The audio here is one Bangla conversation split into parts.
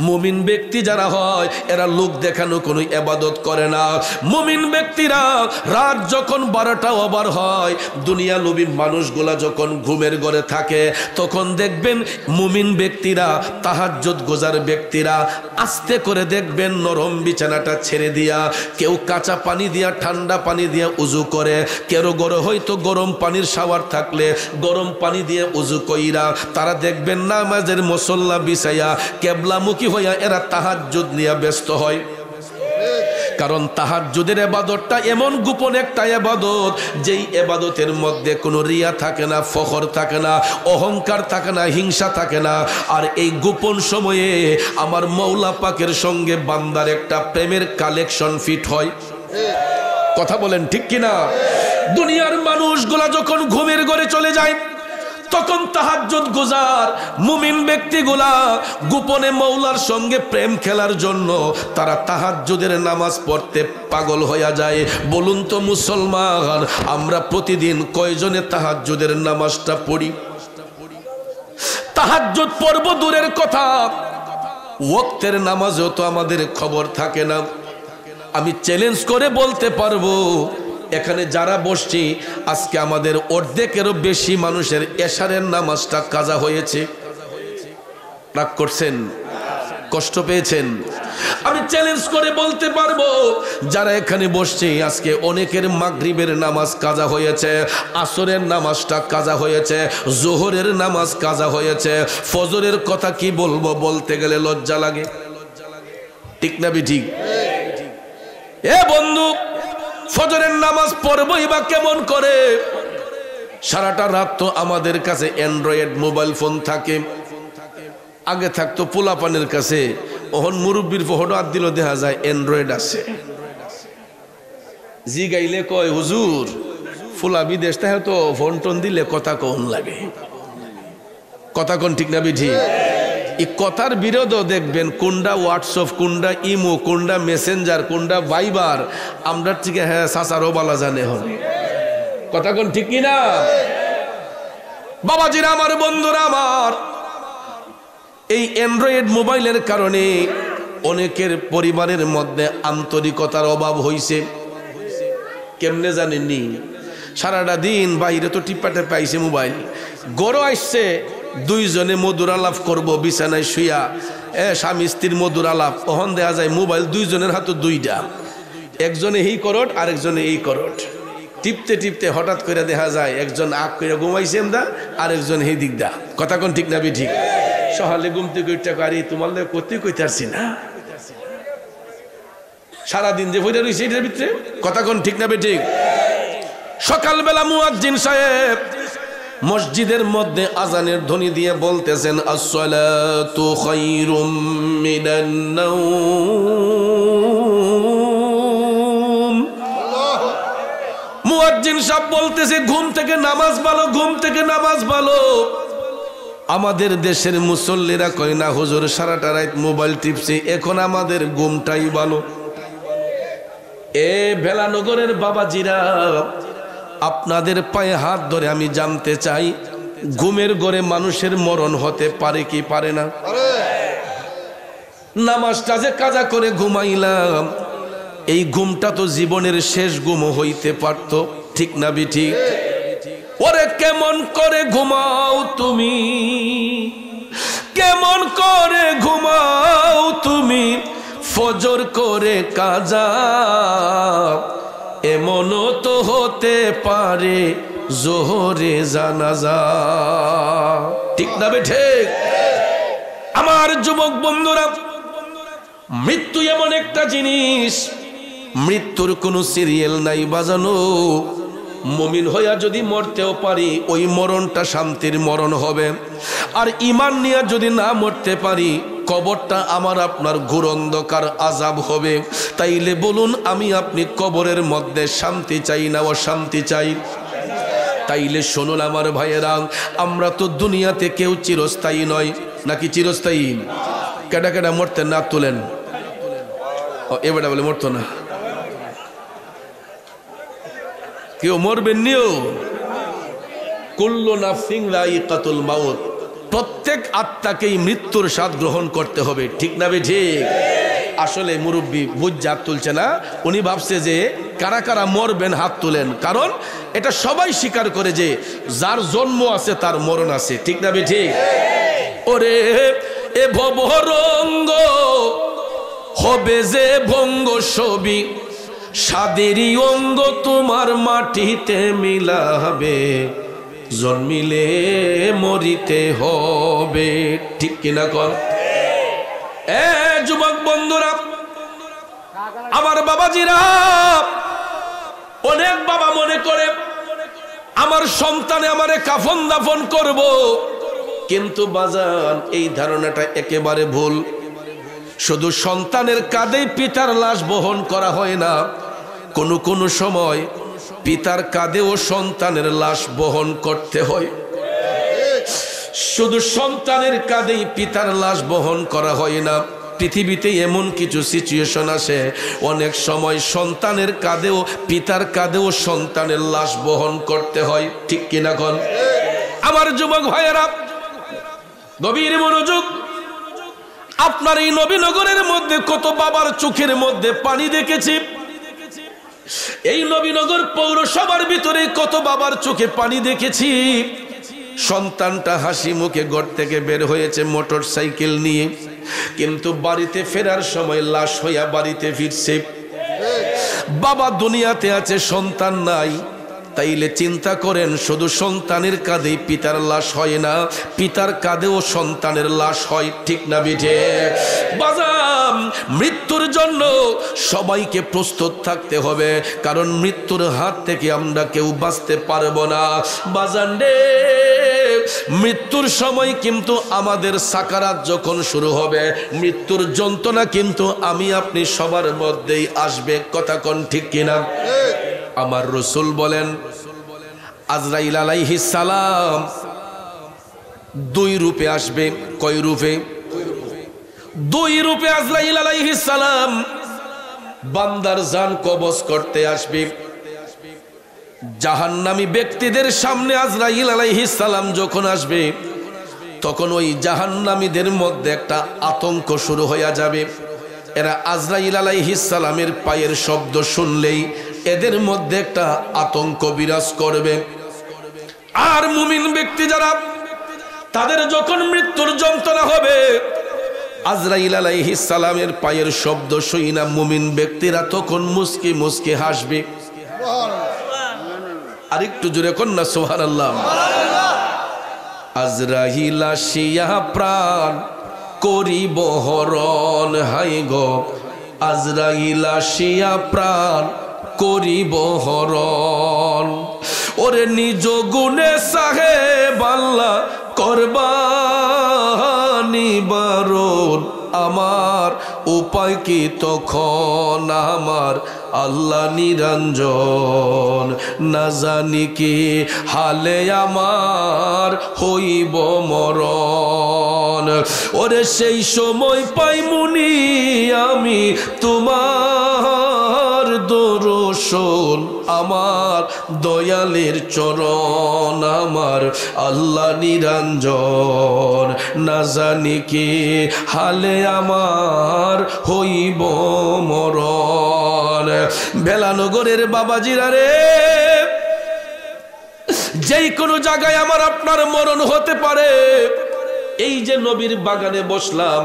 মুমিন ব্যক্তি যারা হয় এরা লোক দেখানো কোনো ইবাদত করে না। মুমিন ব্যক্তিরা রাত যখন 12টা ওভার হয়, দুনিয়া লোভী মানুষগুলা যখন ঘুমের ঘরে থাকে, তখন দেখবেন মুমিন ব্যক্তিরা, তাহাজ্জুদ গুজার ব্যক্তিরা আস্তে করে দেখবেন নরম বিছানাটা ছেড়ে দিয়া, কেউ কাঁচা পানি দিয়া ঠান্ডা পানি দিয়া উজু করে, কেউ গরম হয়তো গরম পানির শাওয়ার থাকলে গরম পানি দিয়ে উজু কইরা তারা দেখবেন নামাজের মুসল্লা বিছাইয়া কেবলামুখী হইয়া এরা তাহাজ্জুদ নিয়ে ব্যস্ত হয়। কারণ তাহাজ্জুদের ইবাদতটা এমন গোপন একটা ইবাদত, যেই ইবাদতের মধ্যে কোনো রিয়া থাকে না, ফখর থাকে না, অহংকার থাকে না, হিংসা থাকে না। আর এই গোপন সময়ে আমার মওলা পাকের সঙ্গে বান্দার একটা প্রেমের কালেকশন ফিট হয়। কথা বলেন ঠিক কিনা? দুনিয়ার মানুষগুলা যখন ঘুমের ঘরে চলে যায়, তখন তাহাজ্জুদ গুজার মুমিন ব্যক্তিগুলা গোপনে মওলার সঙ্গে প্রেম খেলার জন্য তারা তাহাজ্জুদের নামাজ পড়তে পাগল হয়ে যায়। বলুন তো মুসলমান, আমরা প্রতিদিন কয়জনে তাহাজ্জুদের নামাজটা পড়ি? তাহাজ্জুদ পড়ব দূরের কথা, ওয়াক্তের নামাজও তো আমাদের খবর থাকে না। আমি চ্যালেঞ্জ করে বলতে পারবো, এখানে যারা বসছি আজকে আমাদের অর্ধেকেরও বেশি মানুষের এশারের নামাজটা কাজা হয়েছে। রাগ করছেন? কষ্ট পেয়েছেন? আমি চ্যালেঞ্জ করে বলতে পারবো, যারা এখানে বসছে আজকে অনেকের মাগরিবের নামাজ কাজা হয়েছে, আসরের নামাজটা কাজা হয়েছে, জোহরের নামাজ কাজা হয়েছে, ফজরের কথা কি বলবো, বলতে গেলে লজ্জা লাগে। ঠিক না ঠিক? এ বন্ধু, ফজরের নামাজ পড়বই বা কেমন করে? সারাটা রাত তো আমাদের কাছে অ্যান্ড্রয়েড মোবাইল ফোন থাকে। আগে থাকতো পোলাপানের কাছে, ওহন মুরব্বীর ফটো হাত দিল দেখা যায় অ্যান্ড্রয়েড আছে। জি গাইলে কয় হুজুর ফুলা বিদেশ তাহে তো ফোন টোন দিলে কথা কন লাগে। কথা কোন ঠিক না বিধি? এই কথার বিরোধও দেখবেন কোনটা হোয়াটসঅ্যাপ, কোনটা ইমো, কোনটা মেসেঞ্জার, কোনটা ভাইবার আমরা ঠিক হ্যাঁ সাসারও বলা জানে হবে। কথা কোন ঠিক কিনা? বাবাজিরা আমার, বন্ধুরা আমার, এই অ্যান্ড্রয়েড মোবাইলের কারণে অনেকের পরিবারের মধ্যে আন্তরিকতার অভাব হয়েছে। কেমনে জানেননি? সারাটা দিন বাইরে তো টিপাটে পাইছে মোবাইল, গড় আসছে দুইজনে মধুর আলাপ করবো বিছানায় শুয়া, স্বামী স্ত্রীর মধুর আলাপ, ওহন দেয়া যায় মোবাইল দুইজনের হাতে দুইটা, একজনে এই করট আরেকজনে এই করট, টিপতে টিপতে হঠাৎ করে দেখা যায় একজন আগ করে ঘুমাইছে এমদা, আরেকজন এই দিক দা। কথা কোন ঠিক না ঠিক? সহালে ঘুমতে কইটা কারি তোমার করতে কইতে পারছি না, সারাদিন যে বইটা রয়েছে এটার ভিতরে। কথা কোন ঠিক না ঠিক? সকালবেলা মুয়াজ্জিন সাহেব মসজিদের মধ্যে আজানের ধ্বনি দিয়ে বলতেছেন, আসসালাতু খায়রুম মিনান নাওম। মুয়াজ্জিন সাহেব বলতেছে ঘুম থেকে নামাজ ভালো, ঘুম থেকে নামাজ ভালো। আমাদের দেশের মুসল্লিরা কয় না হুজুর সারাটা রাত মোবাইল টিপছে, এখন আমাদের ঘুমটাই ভালো। এ ভেলানগরের বাবাজিরা, আপনাদের পায়ে হাত ধরে আমি জানতে চাই, ঘুমের ঘরে মানুষের মরণ হতে পারে কি পারে না? নামাজটা যে কাজা করে ঘুমাইলাম, এই ঘুমটা তো জীবনের শেষ ঘুম হইতে পারত। ঠিক না ঠিক? ওরে কেমন করে ঘুমাও তুমি, কেমন করে ঘুমাও তুমি, ফজর করে কাজা, এমনও তো হতে পারে জোহরে জানাজা। ঠিক না ঠিক? আমার যুবক বন্ধুরা, মৃত্যু এমন একটা জিনিস, মৃত্যুর কোনো সিরিয়াল নাই বাজানো। মুমিন হইয়া যদি মরতেও পারি, ওই মরণটা শান্তির মরণ হবে। আর ঈমান নিয়ে যদি না মরতে পারি, কবরটা আমার আপনার ঘোর অন্ধকার আযাব হবে। তাইলে বলুন, আমি আপনি কবরের মধ্যে শান্তি চাই না অশান্তি চাই? তাইলে শুনুন আমার ভাইয়েরা, আমরা তো দুনিয়াতে কেউ চিরস্থায়ী নয়, নাকি চিরস্থায়ী? কেডা কেডা মরতে না তুলেন? এবারে বলে মরতো না, কেউ মরবেন নিও। কুল্লু নাফসিন যায়িকাতুল মাউত, প্রত্যেক আত্মাকেই মৃত্যুর স্বাদ গ্রহণ করতে হবে, ঠিক না বে ঠিক? আসলে মুরব্বী বুঝ হাত তুলছে না, উনি ভাবছে যে কারা কারা মরবেন হাত তুলেন, কারণ এটা সবাই স্বীকার করে যে যার জন্ম আছে তার মরণ আছে, ঠিক না বে ঠিক? ওরে এ ভবরঙ্গ হবে যে ভঙ্গ ছবি, সাদেরই অঙ্গ তোমার মাটিতে মিলাবে, জন্মিলে মরিতে হবে, ঠিক কিনা কর? যুবক বন্ধুরা, আমার বাবাজিরা, অনেক বাবা মনে করে আমার সন্তানে আমারে কাফন দাফন করব, কিন্তু বাজান এই ধারণাটা একেবারে ভুল। শুধু সন্তানের কাঁধেই পিতার লাশ বহন করা হয় না, কোনো কোনো সময় পিতার কাঁধেও সন্তানের লাশ বহন করতে হয়। শুধু সন্তানের কাঁধেই পিতার লাশ বহন করা হয় না, পৃথিবীতে এমন কিছু সিচুয়েশন আসে অনেক সময় সন্তানের কাঁধেও পিতার কাঁধেও সন্তানের লাশ বহন করতে হয়, ঠিক কিনা কোন? আমার যুবক ভাইয়েরা, গভীর মনোযোগ। আপনার এই নবীনগরের মধ্যে কত বাবার চোখের মধ্যে পানি দেখেছি, এই নবীনগর পৌরসভার ভিতরে কত বাবার চোখে পানি দেখেছি। সন্তানটা হাসি মুখে ঘর থেকে বের হয়েছে মোটর সাইকেল নিয়ে, কিন্তু বাড়িতে ফেরার সময় লাশ হইয়া বাড়িতে ফিরছে। বাবা দুনিয়াতে আছে, সন্তান নাই। তাইলে চিন্তা করেন, শুধু সন্তানের কাঁধে পিতার লাশ হয় না, পিতার কাঁধেও সন্তানের লাশ হয়, ঠিক না বিঠে? বাজাম, মৃত্যুর জন্য সবাইকে প্রস্তুত থাকতে হবে, কারণ মৃত্যুর হাত থেকে আমরা কেউ বাঁচতে পারবো না। বাজান রে, মৃত্যুর সময় কিন্তু আমাদের সাকারাত যখন শুরু হবে, মৃত্যুর যন্ত্রণা কিন্তু আমি আপনি সবার মধ্যেই আসবে, কথা কোন ঠিক কিনা? আমার রাসূল বলেন, আজরাইল আলাইহিস সালাম দুই রূপে আসবে। কয় রূপে? দুই রূপে আজরাইল আলাইহিস সালাম বান্দার জান কবজ করতে আসবে। জাহান্নামী ব্যক্তিদের সামনে আজরাইল আলাইহিস সালাম যখন আসবে, তখন ওই জাহান্নামীদের মধ্যে একটা আতঙ্ক শুরু হয়ে যাবে। এরা আজরাইল আলাইহিস সালামের পায়ের শব্দ শুনলেই এদের মধ্যে একটা আতঙ্ক বিরাজ করবে। আর মুমিন ব্যক্তি যারা, তাদের যখন মৃত্যুর যন্ত্রণা হবে, আজরাইল আলাইহিস সালামের পায়ের শব্দ শুই না মুমিন ব্যক্তিরা তখন মুস্কি মুস্কি হাসবে। আরেকটু জোরে কর না সুবহানাল্লাহ। আজরাইল আসিয়া প্রাণ করিব হরণ, হাই গো আজরাইল আসিয়া প্রাণ করিব হরণ, ওরে নিজ গুণে সাহেব আল্লাহ করবানি বারণ, আমার উপায় কি তখন আমার আল্লাহ নিরঞ্জন, না জানি কি হালে আমার হইব মরণ, ওরে সেই সময় পাইমুনি আমি তোমার দর্শন, আমার দয়ালের চরণ, আমার আল্লাহ নিরঞ্জন, না জানি কি হালে আমার হইব মরণ। বেলানগরের বাবাজিরা রে, যেই কোনো জায়গায় আমার আপনার মরণ হতে পারে। এই যে নবীর বাগানে বসলাম,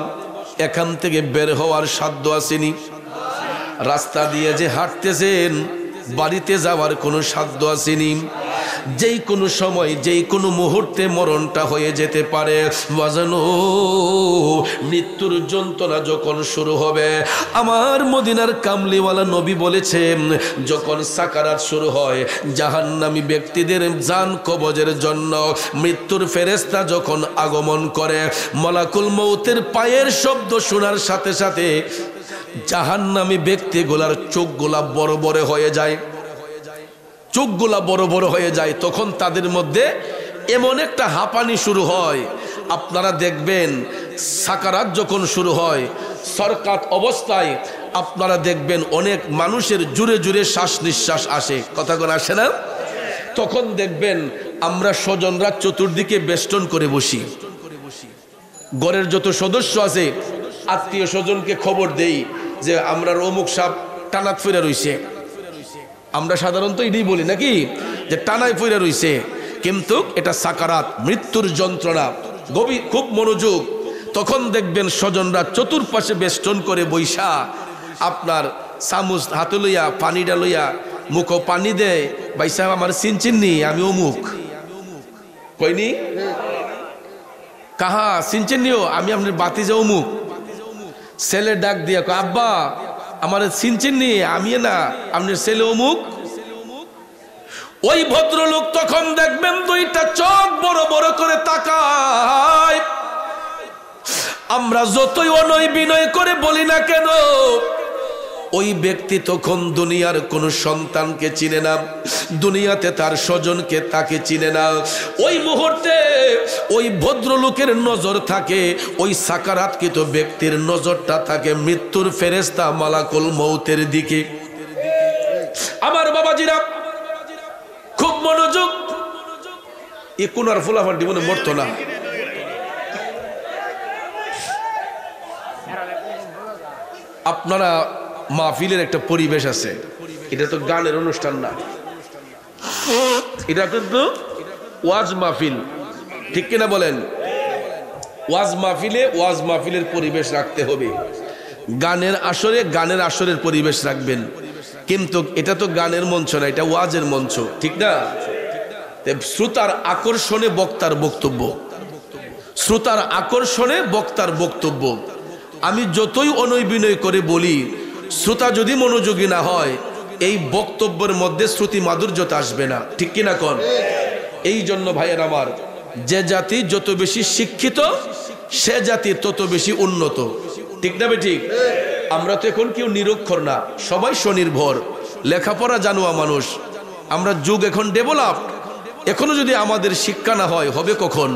এখান থেকে বের হওয়ার সাধ্য আসেনি। রাস্তা দিয়ে যে হাঁটতেছেন, বাড়িতে যাওয়ার কোনো সাধ্য আসেনি। যেই কোনো সময় যেই কোনো মুহূর্তে মরণটা হয়ে যেতে পারে। বাজানো, মৃত্যুর যন্ত্রণা যখন শুরু হবে, আমার মদিনার কামলিওয়ালা নবী বলেছেন, যখন সাকারাত শুরু হয়, জাহান্নামী ব্যক্তিদের জান কবজের জন্য মৃত্যুর ফেরেশতা যখন আগমন করে, মালাকুল মউতের পায়ের শব্দ শোনার সাথে সাথে জাহান্নামী ব্যক্তিগুলার চোখগুলা বড় বড় হয়ে যায়, চোখগুলা বড় বড় হয়ে যায়। তখন তাদের মধ্যে এমন একটা হাঁপানি শুরু হয়। আপনারা দেখবেন সাকারাত যখন শুরু হয়, সরকাত অবস্থায় আপনারা দেখবেন অনেক মানুষের জুড়ে জুড়ে শ্বাস নিঃশ্বাস আসে, কথা কোন আসে না? তখন দেখবেন আমরা স্বজনরা চতুর্দিকে বেষ্টন করে বসি, ঘরের যত সদস্য আছে আত্মীয় স্বজনকে খবর দেই যে আমরা অমুক সাপ টানাত ফিরে রইছে। আমরা সাধারণত এটাই বলি নাকি, যে টানায় ফিরে রইছে, কিন্তু এটা সাকারাত, মৃত্যুর যন্ত্রণা। গভীর খুব মনোযোগ। তখন দেখবেন স্বজনরা চতুর্পাশে বেষ্টন করে বৈশা আপনার চামচ হাতে লইয়া পানিটা লইয়া মুখো পানি দেয়, ভাই সাহেব আমার চিনচিননি, আমি অমুক। কইনি কাহা চিনচিনিও, আমি আপনার বাতি যে অমুক। ছেলে ডাক দিয়া কয় আব্বা আমার চিনচিননি, আমি না আপনার ছেলে অমুক। ওই ভদ্রলোক তখন দেখবেন দুইটা চোখ বড় বড় করে তাকায়। আমরা যতই অনয় বিনয় করে বলি না কেন, ওই ব্যক্তি তখন দুনিয়ার কোন সন্তানকে চিনে না, দুনিয়াতে তার স্বজনকে তাকে চিনে না। ওই মুহূর্তে ওই ভদ্রলোকের নজর থাকে, ওই সাকারাতকৃত ব্যক্তির নজরটা থাকে মৃত্যুর ফেরেশতা মালাকুল মউতের দিকে। আমার বাবাজিরা খুব মনোযোগ। এ কোন আর ফুলাফান জীবনে মরতো না। আপনারা মাহফিলের একটা পরিবেশ আছে, এটা তো গানের অনুষ্ঠান না, এটা কিন্তু ওয়াজ মাহফিল, ঠিক কিনা বলেন? ওয়াজ মাহফিলে ওয়াজ মাহফিলের পরিবেশ রাখতে হবে। গানের আসরে গানের আসরের পরিবেশ রাখবেন, কিন্তু এটা তো গানের মঞ্চ না, এটা ওয়াজের মঞ্চ, ঠিক না? শ্রোতার আকর্ষণে বক্তার বক্তব্য, শ্রোতার আকর্ষণে বক্তার বক্তব্য। আমি যতই অনয় বিনয় করে বলি, শ্রোতা যদি মনোযোগী না হয়, এই বক্তব্যের মধ্যে শ্রুতি মাধুর্যতা আসবে না, ঠিক কিনা কোন? এই জন্য ভাইয়ের আমার, যে জাতি যত বেশি শিক্ষিত সে জাতি তত বেশি উন্নত, ঠিক না? ঠিক। আমরা তো এখন কেউ নিরক্ষর না, সবাই স্বনির্ভর, লেখাপড়া জানোয়া মানুষ। আমরা যুগ এখন ডেভেলপ, এখনো যদি আমাদের শিক্ষা না হয়, হবে কখন?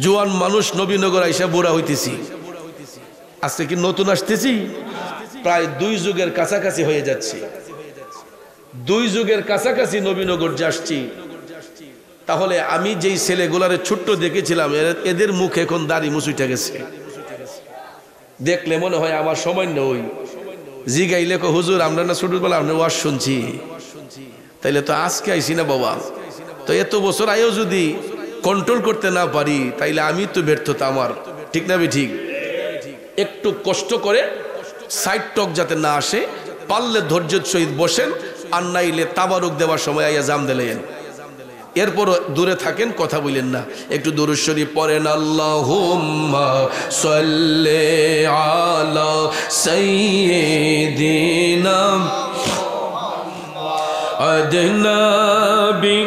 জোয়ান মানুষ নবীনগর আইসা বুড়া হইতেছি, আজকে কি নতুন আসতেছি? প্রায় 2 যুগের কাছাকাছি হয়ে যাচ্ছে, 2 যুগের কাছাকাছি নবীনগর যাচ্ছি। তাহলে আমি যেই ছেলেগুলারে ছোট্ট দেখেছিলাম, এদের মুখ এখন দাড়ি মুছুইটা গেছে, দেখলে মনে হয় আমার সময় নই। জিগাইলে কো হুজুর আমরা না ছোটবেলা আপনার ওয়াজ শুনছি, তাইলে তো আজকে আইসি না বাবা। তো এত বছর আয়ও যদি কন্ট্রোল করতে না পারি, তাইলে আমি তো ব্যর্থতা আমার, ঠিক না? ঠিক। একটু কষ্ট করে সাইড টক যাতে না আসে, পারলে ধৈর্যের সহিত বসেন, আর নাইলে তাবারুক দেওয়ার সময় আইয়া জাম দিলেন, এরপর দূরে থাকেন, কথা বলেন না। একটু দুরূদ শরীফ পড়েন, আল্লাহুম্মা সাল্লি আলা সাইয়্যিদিনা আদনাবি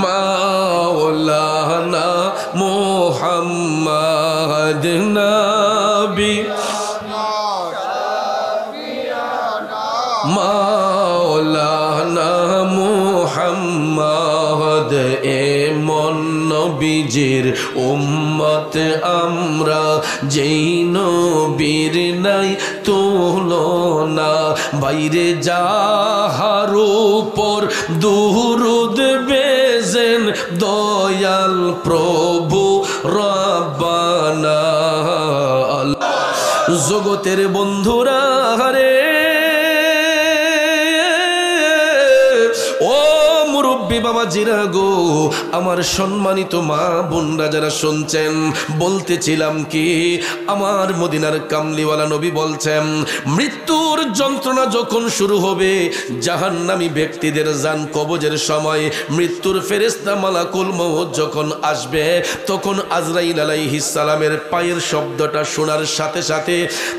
মাওলানা মুহাম্মদ নবী মাওলানা মুহাম্মদ এমন নবীজির উম্মত আমরা, যেই নবীর নাই তুলনা। বাইরে যাহার উপর দুরুদ বেজেন দয়াল প্রভু রব্বানা। জগতের বন্ধুরা রে, ও মুরব্বী বাবা জিরা গো, আমার সম্মানিত মা বোনরা যারা শুনছেন, বলতেছিলাম কি, আমার মদিনার কামলিওয়ালা নবী বলছেন, মৃত্যুর যন্ত্রণা যখন শুরু হবে, জাহান্নামী ব্যক্তিদের জান কবজের সময় মৃত্যুর ফেরেশতা মালাকুল মউত যখন আসবে, তখন আজরাইল আলাইহিস সালামের পায়ের শব্দটা শোনার সাথে সাথে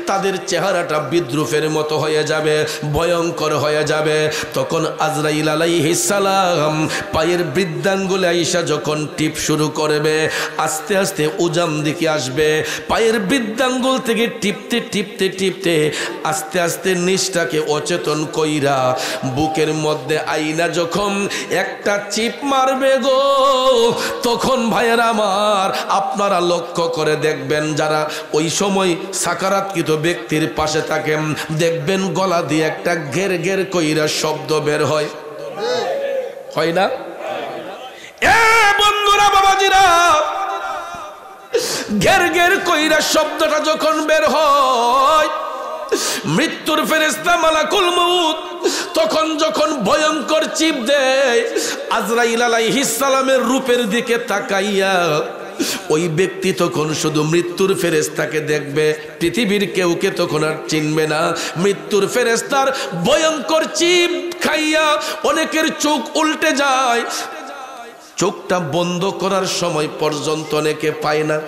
তাদের চেহারাটা বিদ্রুপের মতো হয়ে যাবে, ভয়ঙ্কর হয়ে যাবে। তখন আজরাইল আলাইহিস সালাম পায়ের বৃদ্ধাঙ্গুলে আইসা যখন টিপ শুরু করবে, আস্তে আস্তে উজাম দিকে আসবে, পায়ের বৃদ্ধাঙ্গুল থেকে টিপতে টিপতে টিপতে আস্তে আস্তে নিচটাকে অচেতন কইরা বুকের মধ্যে আইনা যখন একটা চিপ মারবে গো, তখন ভাইয়েরা আমার, আপনারা লক্ষ্য করে দেখবেন, যারা ওই সময় সাকারাতকৃত ব্যক্তির পাশে থাকেন, দেখবেন গলা দিয়ে একটা ঘের ঘের কইরা শব্দ বের হয়, হয় না? এ বন্ধুরা, বাবাজিরা, ঘের ঘের কইরা শব্দটা যখন বের হয়, মৃত্যুর ফেরেশতা মালাকুল মউত তখন যখন ভয়ঙ্কর চিপ দেয়, আজরাইল আলাইহিস সালামের রূপের দিকে তাকাইয়া ওই ব্যক্তি তখন শুধু মৃত্যুর ফেরেশতাকে দেখবে, পৃথিবীর কেউকে তখন আর চিনবে না। মৃত্যুর ফেরেশতার ভয়ঙ্কর চিপ খাইয়া অনেকের চোখ উল্টে যায়, চোখটা বন্ধ করার সময় পর্যন্ত অনেকে পায় না।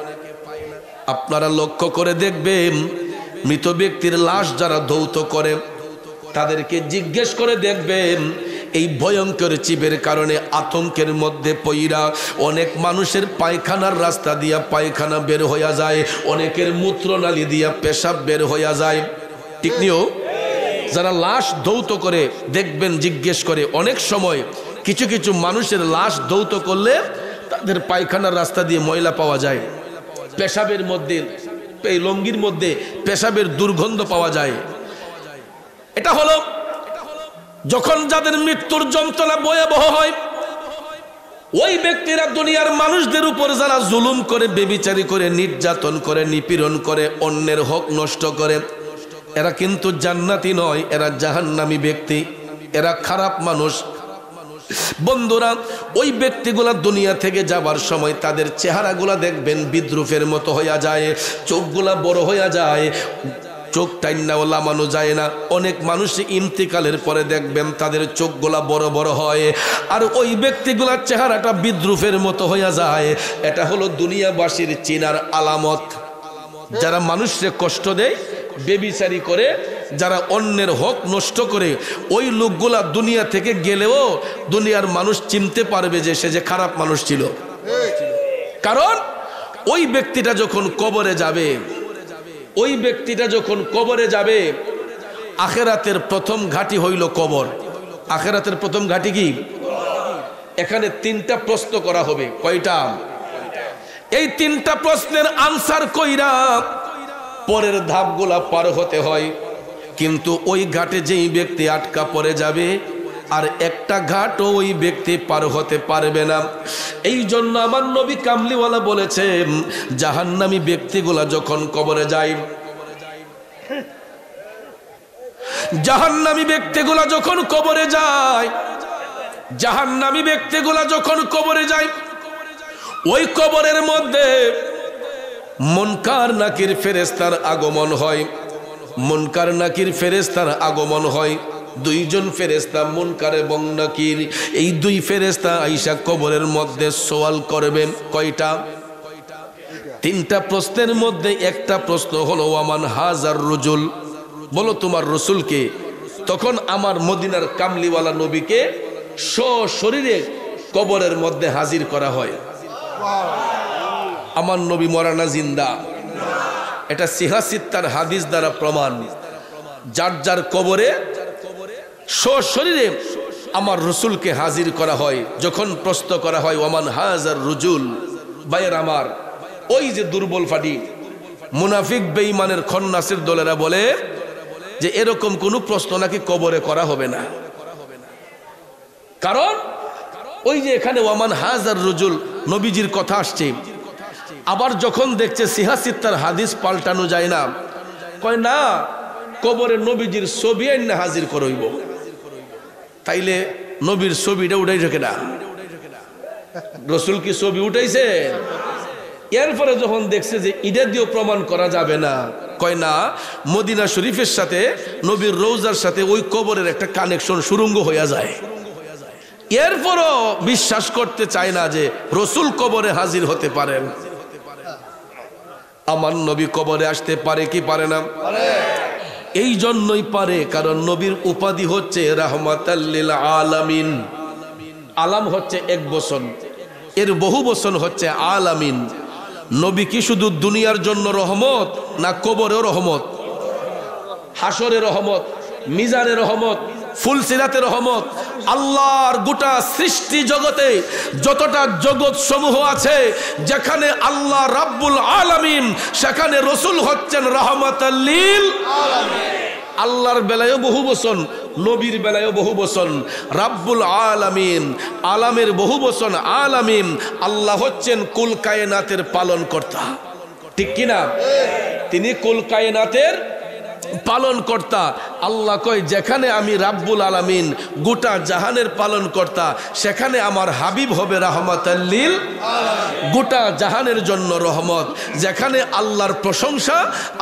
আপনারা লক্ষ্য করে দেখবেন, মৃত ব্যক্তির লাশ যারা ধৌত করে তাদেরকে জিজ্ঞেস করে দেখবেন, এই ভয়ঙ্কর চিপের কারণে আতঙ্কের মধ্যে পইরা অনেক মানুষের পায়খানার রাস্তা দিয়া পায়খানা বের হইয়া যায়, অনেকের মূত্রনালী দিয়া পেশাব বের হইয়া যায়। ঠিক নিও, যারা লাশ ধৌত করে দেখবেন, জিজ্ঞেস করে, অনেক সময় কিছু কিছু মানুষের লাশ ধৌত করলে তাদের পায়খানার রাস্তা দিয়ে ময়লা পাওয়া যায়, পেশাবের মধ্যে, এই লঙ্গির মধ্যে পেশাবের দুর্গন্ধ পাওয়া যায়। এটা হলো যখন যাদের মৃত্যুর যন্ত্রণা ভয়াবহ হয়, ওই ব্যক্তিরা দুনিয়ার মানুষদের উপর যারা জুলুম করে, বেবিচারি করে, নির্যাতন করে, নিপীড়ন করে, অন্যের হক নষ্ট করে, এরা কিন্তু জান্নাতি নয়, এরা জাহান্নামী ব্যক্তি, এরা খারাপ মানুষ। বন্ধুরা, ওই ব্যক্তিগুলা দুনিয়া থেকে যাবার সময় তাদের চেহারাগুলা দেখবেন বিদ্রুপের মতো হইয়া যায়, চোখগুলা বড় হইয়া যায়, চোখ টাইন্নাও লামানো যায় না। অনেক মানুষ ইন্তিকালের পরে দেখবেন তাদের চোখগুলা বড় বড় হয়, আর ওই ব্যক্তিগুলার চেহারাটা বিদ্রুপের মতো হইয়া যায়। এটা হলো দুনিয়াবাসীর চিনার আলামত। যারা মানুষকে কষ্ট দেয়, বেবিচারি করে, যারা অন্যের হক নষ্ট করে, ওই লোকগুলা দুনিয়া থেকে গেলেও দুনিয়ার মানুষ চিনতে পারবে যে সে যে খারাপ মানুষ ছিল। কারণ ওই ব্যক্তিটা যখন কবরে যাবে, ওই ব্যক্তিটা যখন কবরে যাবে, আখেরাতের প্রথম ঘাঁটি হইল কবর। আখেরাতের প্রথম ঘাঁটি কি? এখানে তিনটা প্রশ্ন করা হবে। কয়টা? এই তিনটা প্রশ্নের আনসার কইরা পরের ধাপগুলা পার হতে হয়। কিন্তু ওই ঘাটে যেই ব্যক্তি আটকা পড়ে যাবে, আর একটা ঘাটও ওই ব্যক্তি পার হতে পারবে না। এই জন্য আমার নবী কামলিওয়ালা বলেছেন, জাহান্নামী ব্যক্তিগুলা যখন কবরে যায়, জাহান্নামী ব্যক্তিগুলা যখন কবরে যায়, জাহান্নামী ব্যক্তিগুলা যখন কবরে যায়, ওই কবরের মধ্যে মুনকার নাকির ফেরেশতার আগমন হয়। মুনকার নাকির ফেরেশতার আগমন হয়। দুইজন ফেরেশতা, মুনকার এবং নাকির, এই দুই ফেরেশতা আইসা কবরের মধ্যে সওয়াল করবেন। কয়টা? তিনটা প্রশ্নের মধ্যে একটা প্রশ্ন হলো, ওয়ামান হাজার রুজুল, বলো তোমার রসুলকে। তখন আমার মদিনার কামলিওয়ালা নবীকে সশরীরে কবরের মধ্যে হাজির করা হয়। আমার নবী মরানা জিন্দা, এটা সিহাসিত্তার হাদিস দ্বারা প্রমাণ। যার যার কবরে সশরীরে আমার রসুলকে হাজির করা হয়। যখন প্রশ্ন করা হয়, ওমান হাজার রুজুল, ভাইয়ের আমার, ওই যে দুর্বল ফাটি মুনাফিক বেঈমানের খন্নাসের দলেরা বলে যে এরকম কোন প্রশ্ন নাকি কবরে করা হবে না। কারণ ওই যে এখানে ওয়ামান হাজার রুজুল নবীজির কথা আসছে, আবার যখন দেখছে সিহাসিত্তার হাদিস পাল্টানো যায় না, কয় না, কবরে নবীজির ছবি আইনা হাজির করইব। তাইলে নবীর ছবিটা উঠাই রেখে না, রসুল কি ছবি উঠাইছে? এরপরে যখন দেখছে যে ইডা দিয়েও প্রমাণ করা যাবে না, কয় না, মদিনা শরীফের সাথে নবীর রওজার সাথে ওই কবরের একটা কানেকশন, সুরঙ্গ হইয়া যায়। এরপরও বিশ্বাস করতে চায় না যে রসুল কবরে হাজির হতে পারেন। আমার নবী কবরে আসতে পারে কি পারে না? এই জন্যই পারে, কারণ নবীর উপাধি হচ্ছে রাহমাতাল লিল আলামিন। আলাম হচ্ছে এক বচন, এর বহু বচন হচ্ছে আলামিন। নবী কি শুধু দুনিয়ার জন্য রহমত, না কবরেও রহমত? হাসরে রহমত, মিজানে রহমত, ফুলসিরাতে রহমত। আল্লাহর গোটা সৃষ্টি জগতে যতটা জগৎ সমূহ আছে, যেখানে আল্লাহ রাব্বুল আলামিন, সেখানে রসুল হচ্ছেন রাহমাতাল লিল আলামিন। আল্লাহর বেলায়ও বহু বচন, নবীর বেলায়ও বহু বচন, রাব্বুল আলামিন, আলামের বহু বচন আলামিন। আল্লাহ হচ্ছেন কুল কায়নাতের পালন কর্তা, ঠিক কিনা? তিনি কুল কায়নাতের পালন কর্তা। আল্লাহ কয় যেখানে আমি রাব্বুল আলামিন গোটা জাহানের পালন কর্তা, সেখানে আমার হাবিব হবে রাহমাতাল লিল আলামিন, গোটা জাহানের জন্য রহমত। যেখানে আল্লাহর প্রশংসা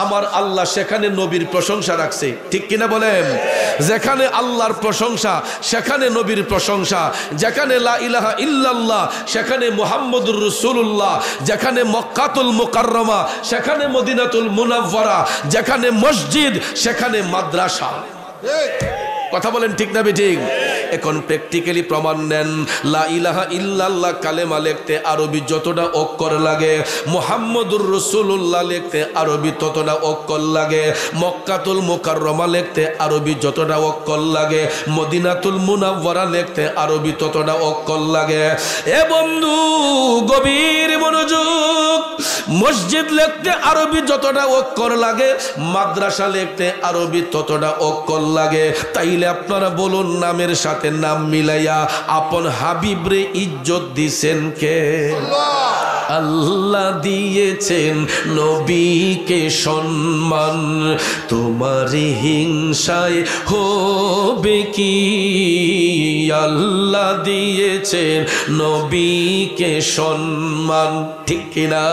আমার আল্লাহ সেখানে নবীর প্রশংসা রাখছে, ঠিক কিনা বলেন? যেখানে আল্লাহর প্রশংসা সেখানে নবীর প্রশংসা, যেখানে লা ইলাহা ইল্লাল্লাহ সেখানে মুহাম্মদুর রাসূলুল্লাহ, যেখানে মক্কাতুল মুকাররমা সেখানে মদিনাতুল মুনাওয়ারা, যেখানে মসজিদ সেখানে মাদ্রাসা। কথা বলেন ঠিক না বেঠিক? এখন প্র্যাকটিক্যালি প্রমাণ নেন। লা ইলাহা ইল্লাল্লাহ কালেমা লিখতে আরবি যতটা অক্ষর লাগে, মুহাম্মদুর রাসূলুল্লাহ লিখতে আরবি ততটা অক্ষর লাগে, মক্কাতুল মুকাররমা লিখতে আরবি যতটা অক্ষর লাগে, মদিনাতুল মুনাওয়ারা লিখতে আরবি ততটা অক্ষর লাগে। এ বন্ধু গভীর মনোযোগ, মসজিদ লিখতে আরবি যতটা অক্ষর লাগে, মাদ্রাসা লিখতে আরবি ততটা অক্ষর লাগে। তাইলে আপনারা বলুন, নামের সাথে নাম মিলাইয়া আপন হাবিবরে ইজ্জত দিছেন কে? আল্লাহ দিয়েছেন নবীকে সম্মান, তোমার হিংসায় হবে কি? আল্লাহ দিয়েছেন নবীকে সম্মান, ঠিক কিনা?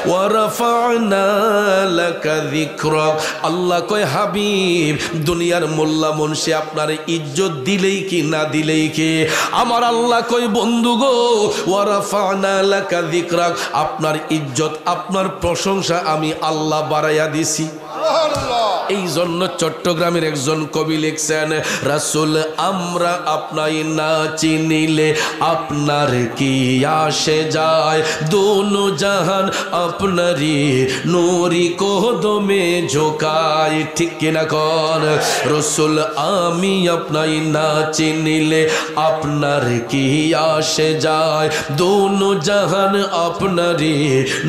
ওয়ারাফা'না লাকা যিকরাক, আল্লাহ কয় হাবিব দুনিয়ার মোল্লা মুন্সি আপনার ইজ্জত দিলেই কি না দিলেই কি? আমার আল্লাহ কয় বন্ধু গো, ওয়ারাফা'না লাকা যিকরাক, আপনার ইজ্জত আপনার প্রশংসা আমি আল্লাহ বাড়াইয়া দিছি। এই জন্য চট্টগ্রামের একজন কবি লিখছেন, রাসূল আমরা আপনাই না চিনিলে আপনার কি আসে যায়, দোনো জাহান আপনারই নূরি কদমে ঝোকায়, ঠিক কিনা কর? রাসূল আমি আপনাই না চিনিলে আপনার কি আসে যায়, দোনো জাহান আপনারই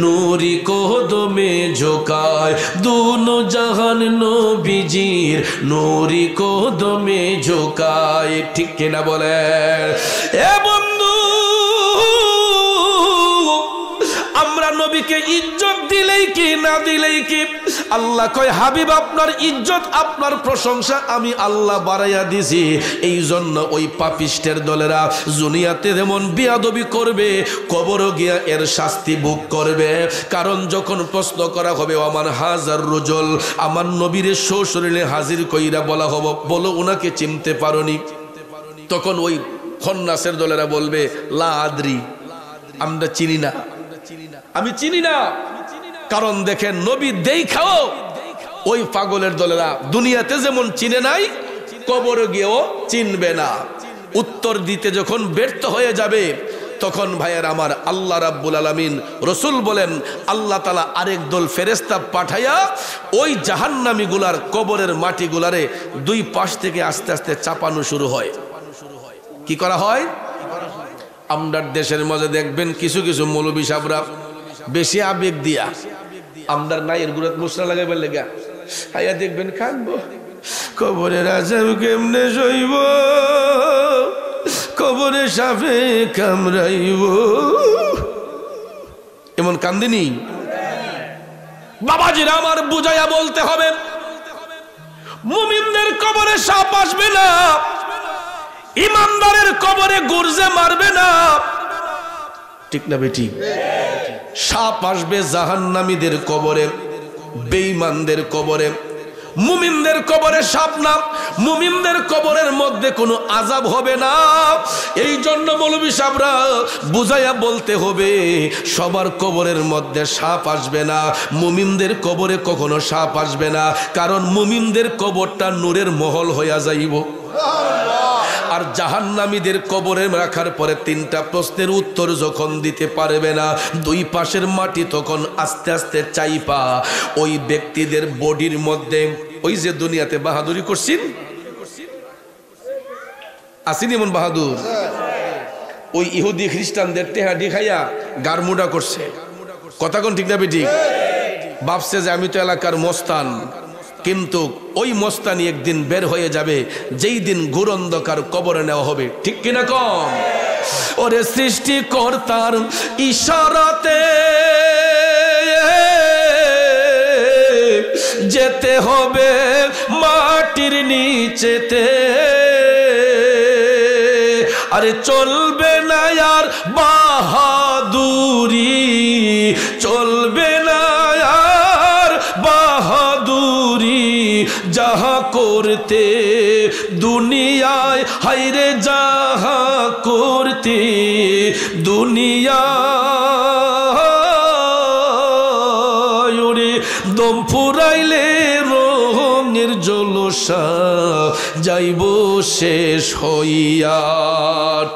নূরি কদমে ঝোকায়, দোনো জাহান নবীজির নূরি কদমে ঝোকায়, ঠিক কিনা বলেন? এ বন্ধু আমরা নবীকে ইজ্জত দিলেই কি না দিলেই কি? আল্লাহ কয় হাবিব আপনার ইজ্জত আপনার প্রশংসা আমি আল্লাহ বাড়াইয়া দিছি। এই জন্য ওই পাপিষ্টের দলেরা দুনিয়াতে যেমন বিয়াদবি করবে, কবরও গিয়া এর শাস্তি ভোগ করবে। কারণ যখন প্রশ্ন করা হবে আমার হাজার রুজুল, আমার নবীর শ্বশুরে হাজির কইরা বলা হবে বলো ওনাকে চিনতে পারোনি, তখন ওই খন্নাসের দলেরা বলবে লা আদরি, আমরা চিনি না, আমি চিনি না। কারণ দেখেন নবী দেখাও ওই পাগলের দলেরা দুনিয়াতে যেমন চিনে নাই, কবরে গিয়েও চিনবে না। উত্তর দিতে যখন ব্যর্থ হয়ে যাবে তখন ভাইয়ের আমার আল্লাহ রাব্বুল আলামিন, রসুল বলেন আল্লাহ তাআলা আরেক দল ফেরেশতা পাঠাইয়া ওই জাহান্নামীগুলার কবরের মাটিগুলারে দুই পাশ থেকে আস্তে আস্তে চাপানো শুরু হয়। কি করা হয়? আমরার দেশের মাঝে দেখবেন কিছু কিছু মৌলবী সাহেবরা বেশি আবেগ দিয়া আমরার নাইয়ের গুড়াত মশলা লাগাইবার লেগা হাইয়া দেখবেন কাঁদবো, কবরের আযাব কেমনে সইব, কবরে সাপে কামড়াইব, এমন কান্দিনি? বাবাজিরা আমার বুঝাইয়া বলতে হবে, মুমিনদের কবরে সাপ আসবে না, ইমানদারের কবরে গুরজে মারবে না, ঠিক না বেটি? সাপ আসবে জাহান্নামীদের কবরে, বেঈমানদের কবরে। মুমিনদের কবরে সাপ না, মুমিনদের কবরের মধ্যে কোনো আযাব হবে না। এই জন্য মৌলভী সাহেবরা বুঝাইয়া বলতে হবে সবার কবরের মধ্যে সাপ আসবে না, মুমিনদের কবরে কখনো সাপ আসবে না, কারণ মুমিনদের কবরটা নূরের মহল হইয়া যাইব। আর জাহান্নামীদের কবরে রাখার পরে তিনটা প্রশ্নের উত্তর যখন দিতে পারবে না, দুই পাশের মাটি তখন আস্তে আস্তে চাইপা ওই ব্যক্তিদের বডির মধ্যে, ওই যে দুনিয়াতে বাহাদুরি করছেন আসেন এমন বাহাদুর, ওই ইহুদি খ্রিস্টানদের টেহাডি খাইয়া গারমুডা করছে, কথা কোন ঠিক না বেটি? ভাবছে যে আমি তো এলাকার মস্তান, কিন্তু ওই মস্তানি একদিন বের হয়ে যাবে, যেই দিন ঘোর অন্ধকার কবরে নেওয়া হবে। ঠিক কিনা কম? ওরে সৃষ্টিকর্তার ইশারাতে যেতে হবে মাটির নিচেতে, আরে চলবে না আর বাহাদুরি, চলবে না আর বাহাদুরি, যাহা করতে দুনিয়ায় হায়রে যাহা করতে দুনিয়ায়, ওরে দম ফুরাইলে রঙের জলসা যাইব শেষ হইয়া।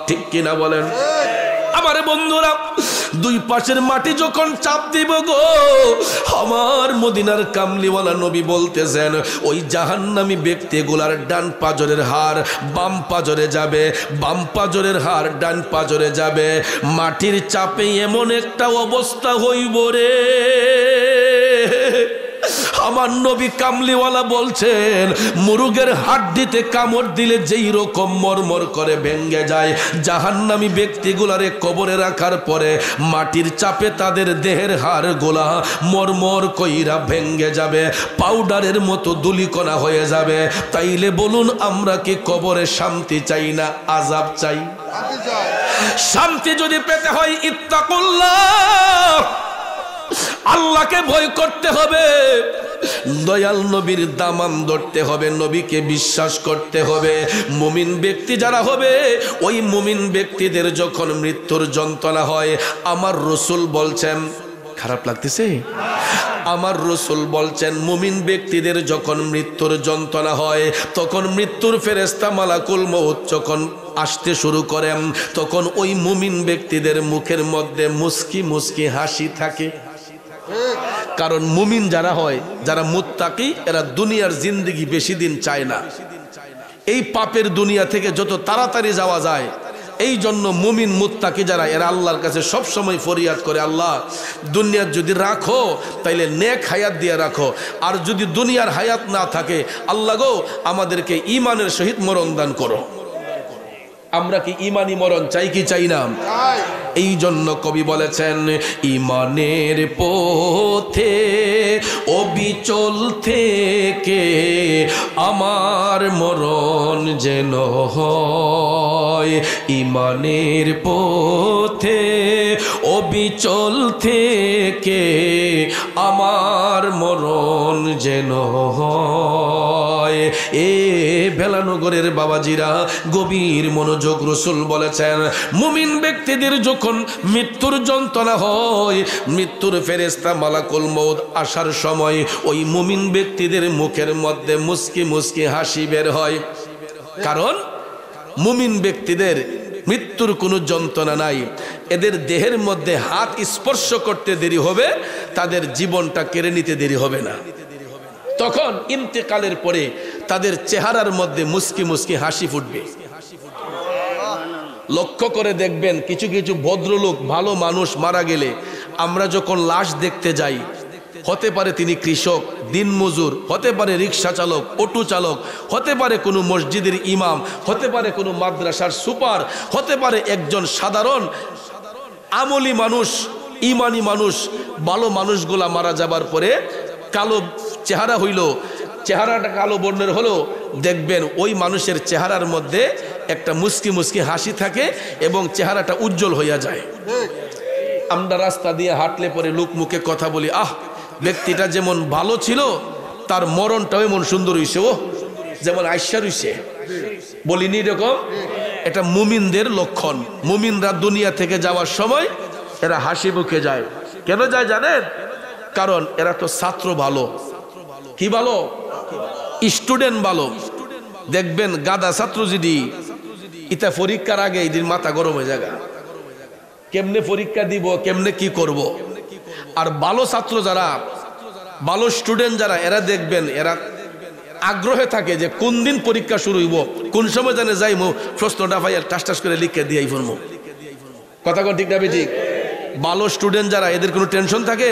ঠিক কিনা বলেন? আমার বন্ধুরা, দুই পাশের মাটি যখন চাপ দিব গো, আমার মদিনার কামলিওয়ালা নবী বলতেছেন ওই জাহান্নামী ব্যক্তিগুলার ডান পাজরের হাড় বাম পাজরে যাবে, বাম পাজরের হাড় ডান পাজরে যাবে। মাটির চাপে এমন একটা অবস্থা হইব রে, আমার নবী কামলিওয়ালা বলছেন মুরুগের হাড্ডিতে কামড় দিলে যেই রকম মরমর করে ভেঙ্গে যায়, জাহান্নামী ব্যক্তিগুলারে কবরে রাখার পরে মাটির চাপে তাদের দেহের হাড় গোলা মরমর কইরা ভেঙ্গে যাবে, পাউডারের মতো দুলিকণা হয়ে যাবে। তাইলে বলুন, আমরা কি কবরে শান্তি চাই না আযাব চাই? শান্তি যদি পেতে হয় ইত্তাকুল্লাহ, আল্লাহকে ভয় করতে হবে, দয়াল নবীর দামান ধরতে হবে, নবীকে বিশ্বাস করতে হবে। মুমিন ব্যক্তি যারা হবে, ওই মুমিন ব্যক্তিদের যখন মৃত্যুর যন্ত্রণা হয়, আমার রাসূল বলছেন, খারাপ লাগতেছে? আমার রাসূল বলছেন মুমিন ব্যক্তিদের যখন মৃত্যুর যন্ত্রণা হয়, তখন মৃত্যুর ফেরেশতা মালাকুল মউত যখন আসতে শুরু করেন, তখন ওই মুমিন ব্যক্তিদের মুখের মধ্যে মুস্কি মুস্কি হাসি থাকে। কারণ মুমিন যারা হয়, যারা মুত্তাকি, এরা দুনিয়ার জিন্দেগি বেশি দিন চায় না, এই পাপের দুনিয়া থেকে যত তাড়াতাড়ি যাওয়া যায়। এই জন্য মুমিন মুত্তাকি যারা, এরা আল্লাহর কাছে সব সময় ফরিয়াদ করে, আল্লাহ দুনিয়ার যদি রাখো তাইলে নেক হায়াত দিয়ে রাখো, আর যদি দুনিয়ার হায়াত না থাকে আল্লাহ গো আমাদেরকে ঈমানের সহিত মরণ দান করো। আমরা কি ঈমানি মরণ চাই কি চাই না? এই জন্য কবি বলেছেন, ঈমানের পথে অবিচল থেকে আমার মরণ যেন হয়, ঈমানের পথে অবিচল থেকে আমার মরণ যেন হয়। এ ভেলানগরের বাবাজিরা গভীর মনোযোগ, রাসূল বলেছেন মুমিন ব্যক্তিদের যখন মৃত্যুর যন্ত্রণা হয়, মৃত্যুর ফেরেশতা মালাকুল মউত আসার সময় ওই মুমিন ব্যক্তিদের মুখের মধ্যে মুস্কি মুস্কি হাসি বের হয়। কারণ মুমিন ব্যক্তিদের মৃত্যুর কোনো যন্ত্রণা নাই, এদের দেহের মধ্যে হাত স্পর্শ করতে দেরি হবে, তাদের জীবনটা কেড়ে নিতে দেরি হবে না। তখন ইন্তেকালের পরে তাদের চেহারার মধ্যে মুস্কি মুস্কি হাসি ফুটবে। লক্ষ্য করে দেখবেন, কিছু কিছু ভদ্রলোক ভালো মানুষ মারা গেলে আমরা যখন লাশ দেখতে যাই, হতে পারে তিনি কৃষক, দিনমজুর, হতে পারে রিক্সা চালক, অটো চালক, হতে পারে কোনো মসজিদের ইমাম, হতে পারে কোনো মাদ্রাসার সুপার, হতে পারে একজন সাধারণ আমলি মানুষ, ইমানি মানুষ। ভালো মানুষগুলা মারা যাবার পরে কালো চেহারা হইল, চেহারাটা কালো বর্ণের হলো, দেখবেন ওই মানুষের চেহারার মধ্যে একটা মুস্কি মুস্কি হাসি থাকে এবং চেহারাটা উজ্জ্বল হইয়া যায়। আমরা রাস্তা দিয়ে হাঁটলে পরে লোক মুখে কথা বলি, আহ ব্যক্তিটা যেমন ভালো ছিল তার মরণটাও এমন সুন্দর হইছে, ও যেমন আইসা রইছে, বলিনি এরকম? এটা মুমিনদের লক্ষণ। মুমিনরা দুনিয়া থেকে যাওয়ার সময় এরা হাসি মুখে যায়। কেন যায় জানেন? কারণ এরা তো ছাত্র ভালো। কি ভালো? স্টুডেন্ট ভালো। দেখবেন গাদা ছাত্র যদি ইতা পরীক্ষার আগে এদিন মাথা গরম হয়ে যায়, কেমনে পরীক্ষা দিব, কেমনে কি করব। আর ভালো ছাত্র যারা, ভালো স্টুডেন্ট যারা, এরা দেখবেন এরা আগ্রহে থাকে যে কোন দিন পরীক্ষা শুরু হইব, কোন সময় জানে যাইমো, প্রশ্নটা ভাই টাস টাস করে লিখে দিয়ে ফেলবো। কথা কন ঠিক না বেঠিক? ভালো স্টুডেন্ট যারা, এদের কোনো টেনশন থাকে?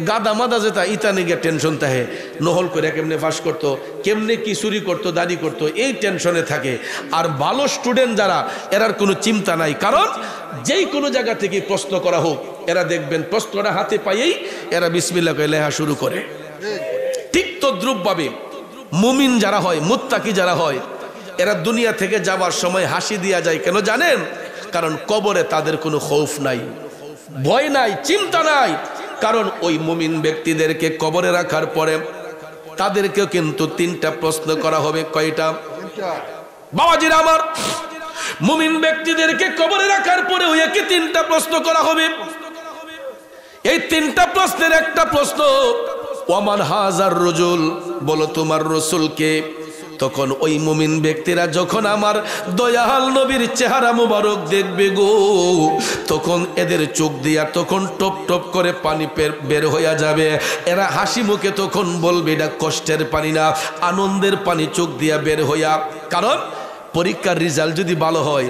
গাদা মাদা যেটা ইতা নিয়ে টেনশন থাকে। নহল করে কেমনে পাস করতো, কেমনে কি চুরি করতো, দাড়ি করতো, এই টেনশনে থাকে। আর ভালো স্টুডেন্ট যারা, এরার কোনো চিন্তা নাই, কারণ যেই কোনো জায়গা থেকে প্রশ্ন করা হোক, এরা দেখবেন প্রশ্নটা হাতে পাইয়েই এরা বিসমিল্লাহ করে লেখা শুরু করে। ঠিক তদ্রূপভাবে মুমিন যারা হয়, মুত্তাকি যারা হয়, এরা দুনিয়া থেকে যাবার সময় হাসি দিয়া যায়। কেন জানেন? কারণ কবরে তাদের কোনো খৌফ নাই, ভয় নাই, চিন্তা নাই। কারণ ওই মুমিন ব্যক্তিদেরকে কবরে রাখার পরে তাদেরকেও কিন্তু 3টা প্রশ্ন করা হবে। কয়টা? বাবাজিরা আমার, মুমিন ব্যক্তিদেরকে কবরে রাখার পরে ওইকে 3টা প্রশ্ন করা হবে। এই 3টা প্রশ্নের একটা প্রশ্ন, ওয়ামান হাজার রজুল, বলো তোমার রসুলকে। তখন ওই মুমিন ব্যক্তিরা যখন আমার দয়াল নবীর চেহারা মুবারক দেখবে গো, তখন এদের চোখ দিয়া তখন টপ টপ করে পানি বের হইয়া যাবে। এরা হাসি মুখে তখন বলবে এটা কষ্টের পানি না, আনন্দের পানি চোখ দিয়া বের হইয়া। কারণ পরীক্ষার রেজাল্ট যদি ভালো হয়,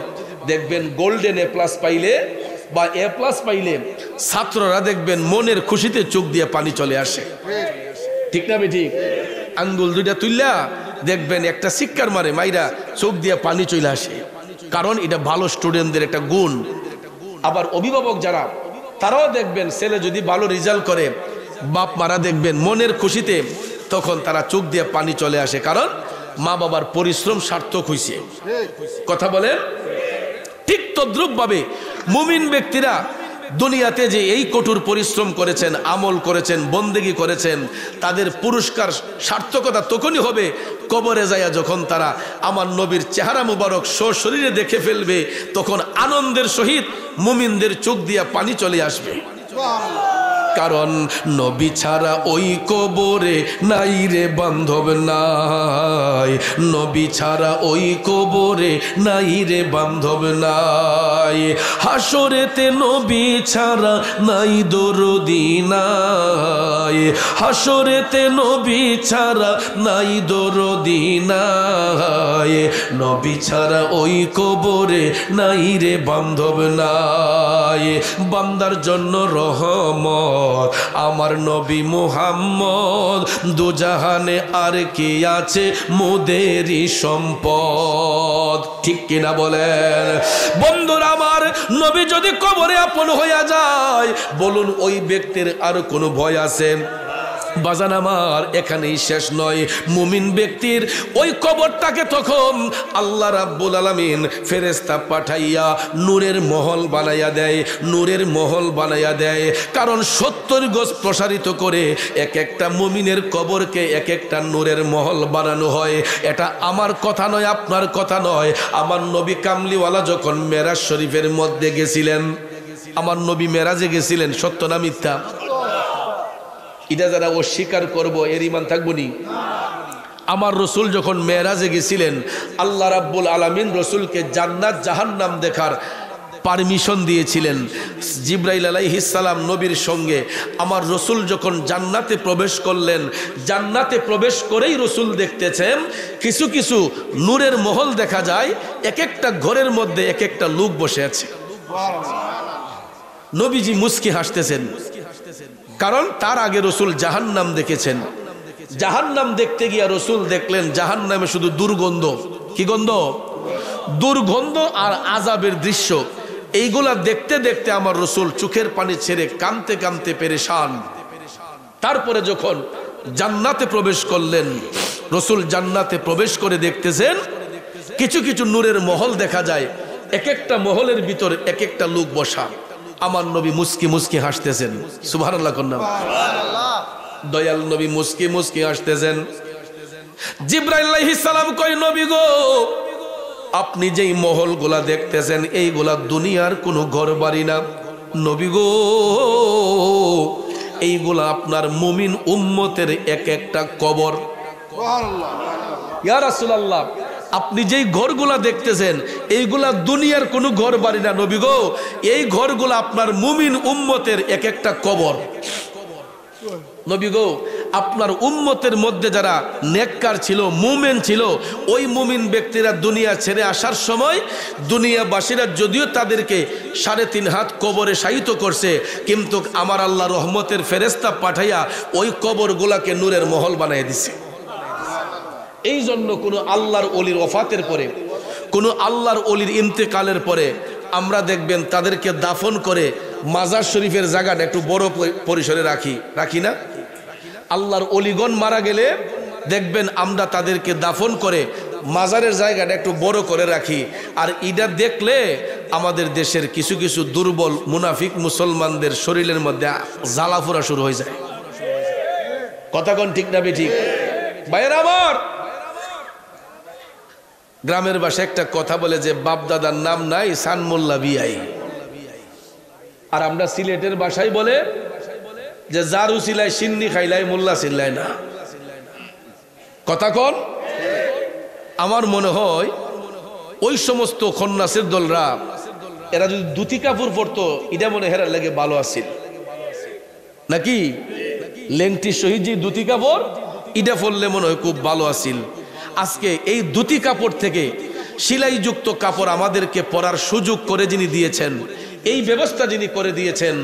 দেখবেন গোল্ডেন A+ পাইলে বা A+ পাইলে ছাত্ররা দেখবেন মনের খুশিতে চোখ দিয়ে পানি চলে আসে। ঠিক না বেঠিক? আঙ্গুল 2টা তুললা দেখবেন একটা শিক্ষার মারে মাইরা চোখ দিয়ে পানি চলে আসে, কারণ এটা ভালো স্টুডেন্টদের একটা গুণ। আবার অভিভাবক যারা, তারাও দেখবেন ছেলে যদি ভালো রেজাল্ট করে, বাপ মারা দেখবেন মনের খুশিতে তখন তারা চোখ দিয়ে পানি চলে আসে, কারণ মা বাবার পরিশ্রম সার্থক হয়েছে। কথা বলেন? ঠিক তদ্রূপভাবে মুমিন ব্যক্তিরা দুনিয়াতে যে এই কঠোর পরিশ্রম করেছেন, আমল করেছেন, বন্দেগী করেছেন, তাদের পুরস্কার সার্থকতা তখনই হবে কবরে যায়া যখন তারা আমার নবীর চেহারা মুবারক সশরীরে দেখে ফেলবে, তখন আনন্দের সহিত মুমিনদের চোখ দিয়া পানি চলে আসবে। কারণ নবী ছাড়া ওই কবরে নাই রে বান্ধব নাই, নবী ছাড়া ওই কবরে নাই রে বান্ধব নাই। হাসরেতে নবী ছাড়া নাই দরদি নাই, হাসরেতে নবী ছাড়া নাই দরদি নাই, নবী ছাড়া ওই কবরে নাই রে বান্ধব নাই। বান্দার জন্য রহমত আমার নবী মুহাম্মদ, দুজাহানে আর কি আছে মোদেরই সম্পদ। ঠিক কিনা বলেন? বন্ধুরা আমার, নবী যদি কবরে আপন হইয়া যায়, বলুন ওই ব্যক্তির আর কোনো ভয় আছে? বাজান আমার, এখানেই শেষ নয়। মুমিন ব্যক্তির ওই কবরটাকে তখন আল্লাহ রাব্বুল আলামিন ফেরেশতা পাঠাইয়া নূরের মহল বানাইয়া দেয়, নূরের মহল বানাইয়া দেয়। কারণ 70 গজ প্রসারিত করে এক একটা মুমিনের কবরকে এক একটা নূরের মহল বানানো হয়। এটা আমার কথা নয়, আপনার কথা নয়। আমার নবী কামলিওয়ালা যখন মেরাজ শরীফের মধ্যে গেছিলেন, আমার নবী মেরাজে গেছিলেন, সত্য না মিথ্যা? এটা যারা অস্বীকার করবো এর ঈমান থাকবো নি? আমার রসুল যখন মেরাজে গেছিলেন, আল্লাহ রাব্বুল আলামিন রসুলকে জান্নাত জাহান্নাম দেখার পারমিশন দিয়েছিলেন। জিবরাইল আলাইহিস সালাম নবীর সঙ্গে আমার রসুল যখন জান্নাতে প্রবেশ করলেন, জান্নাতে প্রবেশ করেই রসুল দেখতেছেন কিছু কিছু নূরের মহল দেখা যায়, এক একটা ঘরের মধ্যে এক একটা লোক বসে আছে। নবীজি মুস্কি হাসতেছেন, কারণ তার আগে রসুল জাহান্নাম দেখেছেন। জাহান্নাম দেখতে গিয়া রসুল দেখলেন জাহান্নামে শুধু দুর্গন্ধ। কি গন্ধ? দুর্গন্ধ আর আযাবের দৃশ্য। এইগুলা দেখতে দেখতে আমার রসুল চোখের পানি ছেড়ে কাঁদতে কাঁদতে পেরেশান। তারপরে যখন জান্নাতে প্রবেশ করলেন, রসুল জান্নাতে প্রবেশ করে দেখতেছেন কিছু কিছু নূরের মহল দেখা যায়, এক একটা মহলের ভিতর এক একটা লোক বসা। আমার নবী মুস্কি মুস্কি হাসতেছেন। সুবহানাল্লাহ কন্যা। দয়াল নবী মুস্কি মুস্কি হাসতেছেন। জিবরাইল আলাইহিস সালাম কয়, নবী গো, আপনি যেই মহলগুলা দেখতেছেন এইগুলা দুনিয়ার কোনো ঘর বাড়ি না। নবী গো, এইগুলা আপনার মুমিন উম্মতের এক একটা কবর। সুবহানাল্লাহ। ইয়া রাসূলুল্লাহ, আপনি যেই ঘরগুলা দেখতেছেন এইগুলা দুনিয়ার কোনো ঘর বাড়ি না নবী গো, এই ঘরগুলা আপনার মুমিন উম্মতের এক একটা কবর। নবী গো, আপনার উম্মতের মধ্যে যারা নেককার ছিল, মুমিন ছিল, ওই মুমিন ব্যক্তিরা দুনিয়া ছেড়ে আসার সময় দুনিয়াবাসীরা যদিও তাদেরকে 3.5 হাত কবরে শায়িত করছে, কিন্তু আমার আল্লাহ রহমতের ফেরেশতা পাঠাইয়া ওই কবরগুলাকে নূরের মহল বানিয়ে দিছে। এই জন্য কোনো আল্লাহর ওলির ওফাতের পরে, কোনো আল্লাহর ওলির ইন্তেকালের পরে আমরা দেখবেন তাদেরকে দাফন করে মাজার শরীফের জায়গাটা একটু বড় পরিসরে রাখি না? আল্লাহর ওলিগণ মারা গেলে দেখবেন আমরা তাদেরকে দাফন করে মাজারের জায়গাটা একটু বড় করে রাখি। আর এটা দেখলে আমাদের দেশের কিছু কিছু দুর্বল মুনাফিক মুসলমানদের শরীরের মধ্যে জ্বালাফোড়া শুরু হয়ে যায়। কথা কোন ঠিক না ঠিক? ভাইয়েরা আমার, গ্রামের ভাষায় একটা কথা বলে যে বাপ দাদার নাম নাই সান মোল্লা বিয়াই, আর আমরা সিলেটের ভাষায় বলে যে জারু সিলাই সিন্নি খাইলাই মোল্লা সিল্লাই না। কথা কোন? আমার মনে হয় ওই সমস্ত খন্নাসের দলরা এরা যদি ধুতি কাপড় পরতো এটা মনে হেরার লাগে ভালো আছিল নাকি? লেংটি শহীদ যে ধুতি কাপড় এটা পরলে মনে হয় খুব ভালো আছিল। আজকে এই ধুতি কাপড় থেকে সেলাইযুক্ত কাপড় আমাদেরকে পরার সুযোগ করে যিনি দিয়েছেন, এই ব্যবস্থা যিনি করে দিয়েছেন,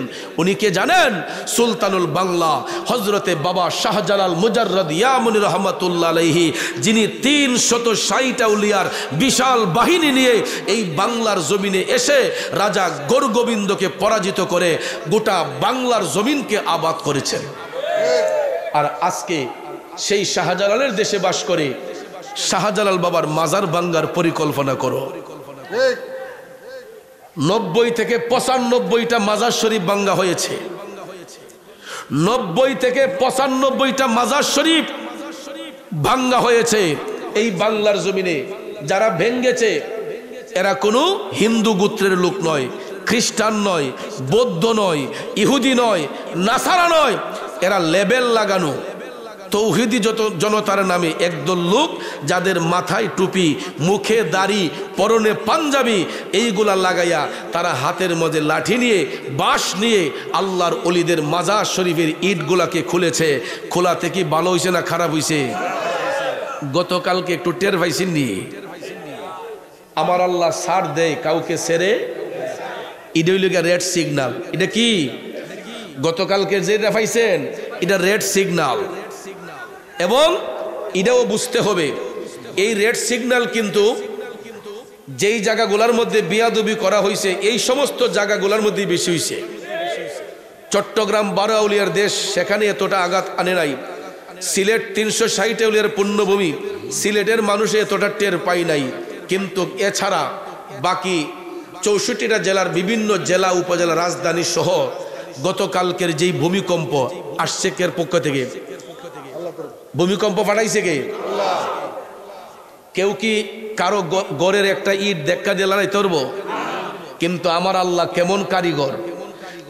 উনি কে জানেন? সুলতানুল বাংলা হযরতে বাবা শাহজালাল মুজাররদ ইয়ামুনি রহমাতুল্লাহ আলাইহি, যিনি 360 আউলিয়ার বিশাল বাহিনী নিয়ে এই বাংলার জমিনে এসে রাজা গৌরগোবিন্দকে পরাজিত করে গোটা বাংলার জমিনকে আবাদ করেছেন। আর আজকে সেই শাহজালালের দেশে বাস করে শাহজালাল বাবার মাজার ভাঙ্গার পরিকল্পনা করো। 90 থেকে 95টা মাজার শরীফ ভাঙ্গা হয়েছে। 90 থেকে 95টা মাজার শরীফ ভাঙ্গা হয়েছে এই বাংলার জমিনে। যারা ভেঙ্গেছে এরা কোনো হিন্দু গোত্রের লোক নয়, খ্রিস্টান নয়, বৌদ্ধ নয়, ইহুদি নয়, নাসারা নয়, এরা লেবেল লাগানো তৌহিদি জনতার নামে একদল লোক, যাদের মাথায় টুপি, মুখে দাড়ি, পরনে পাঞ্জাবি, এইগুলা লাগাইয়া তারা হাতের মধ্যে লাঠি নিয়ে, বাঁশ নিয়ে আল্লাহর ওলিদের মাজার শরীফের ইটগুলাকে খুলেছে। খোলাতে কি ভালো হয়েছে না খারাপ হয়েছে? গতকালকে একটু টের পাইছেননি? আমার আল্লাহ ছাড় দেয় কাউকে ছেড়ে, এটা হইল রেড সিগন্যাল। এটা কি গতকালকে যেটা পাইছেন, এটা রেড সিগন্যাল। এবং এটাও বুঝতে হবে এই রেড সিগন্যাল কিন্তু যেই জায়গাগুলোর মধ্যে বিয়াদবি করা হয়েছে এই সমস্ত জায়গাগুলোর মধ্যে বেশি হয়েছে। চট্টগ্রাম 12 আউলিয়ার দেশ, সেখানে এতটা আঘাত আনে নাই। সিলেট 360 আউলিয়ার পুণ্যভূমি, সিলেটের মানুষ এতটা টের পাই নাই। কিন্তু এছাড়া বাকি 64টা জেলার বিভিন্ন জেলা উপজেলা রাজধানী সহ গতকালকের যেই ভূমিকম্প আসছে, কের পক্ষ থেকে ভূমিকম্প পাঠাইছে কে? কেউ কি কারো গড়ের একটা ইট দেখা দিয়ে লড়াই করবো? কিন্তু আমার আল্লাহ কেমন কারিগর,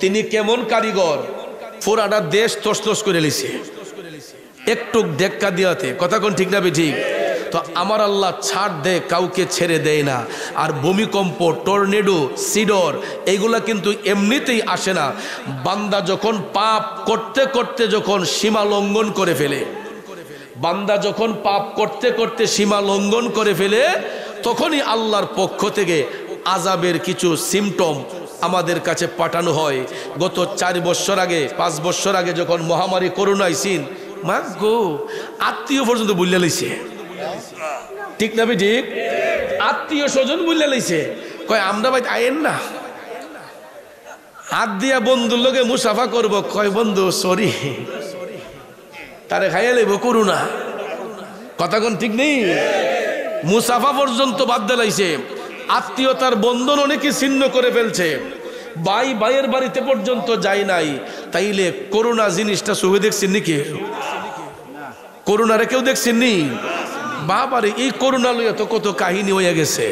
তিনি কেমন কারিগর, পুরাটা দেশ তছনছ করে লিছে একটু দেখা দিয়াতে। কথা কোন ঠিক না ঠিক? তো আমার আল্লাহ ছাড় দেয়, কাউকে ছেড়ে দেয় না। আর ভূমিকম্প, টর্নেডো, সিডর এইগুলা কিন্তু এমনিতেই আসে না। বান্দা যখন পাপ করতে করতে যখন সীমা লঙ্ঘন করে ফেলে, বান্দা যখন পাপ করতে করতে সীমা লঙ্ঘন করে ফেলে, তখনই আল্লাহর পক্ষ থেকে আযাবের কিছু সিমটম আমাদের কাছে পাঠানো হয়। গত 4 বছর আগে, 5 বছর আগে যখন মহামারী করোনা আইসিন, মা গো, আত্মীয় পর্যন্ত বুঝলে লইছে। ঠিক না ঠিক? আত্মীয় স্বজন বুঝলে লইছে, কয় আমরা ভাই আইন না, হাত দিয়া বন্ধুর লগে মুসাফা করব। কয় বন্ধু সরি, তারে খাইয়া লইব করুণা। কথা কোন ঠিক নেই? মুসাফা পর্যন্ত বাদ দিলাইছে। আত্মীয়তার বন্ধন অনেকে ছিন্ন করে ফেলছে। ভাই ভাইয়ের বাড়িতে পর্যন্ত যায় নাই। তাইলে করোনা জিনিসটা চোখে দেখছেন নাকি? করোনারে কেউ দেখছেন নি? বাবারে, এই করোনা লইয়া তো কত কাহিনী হয়ে গেছে।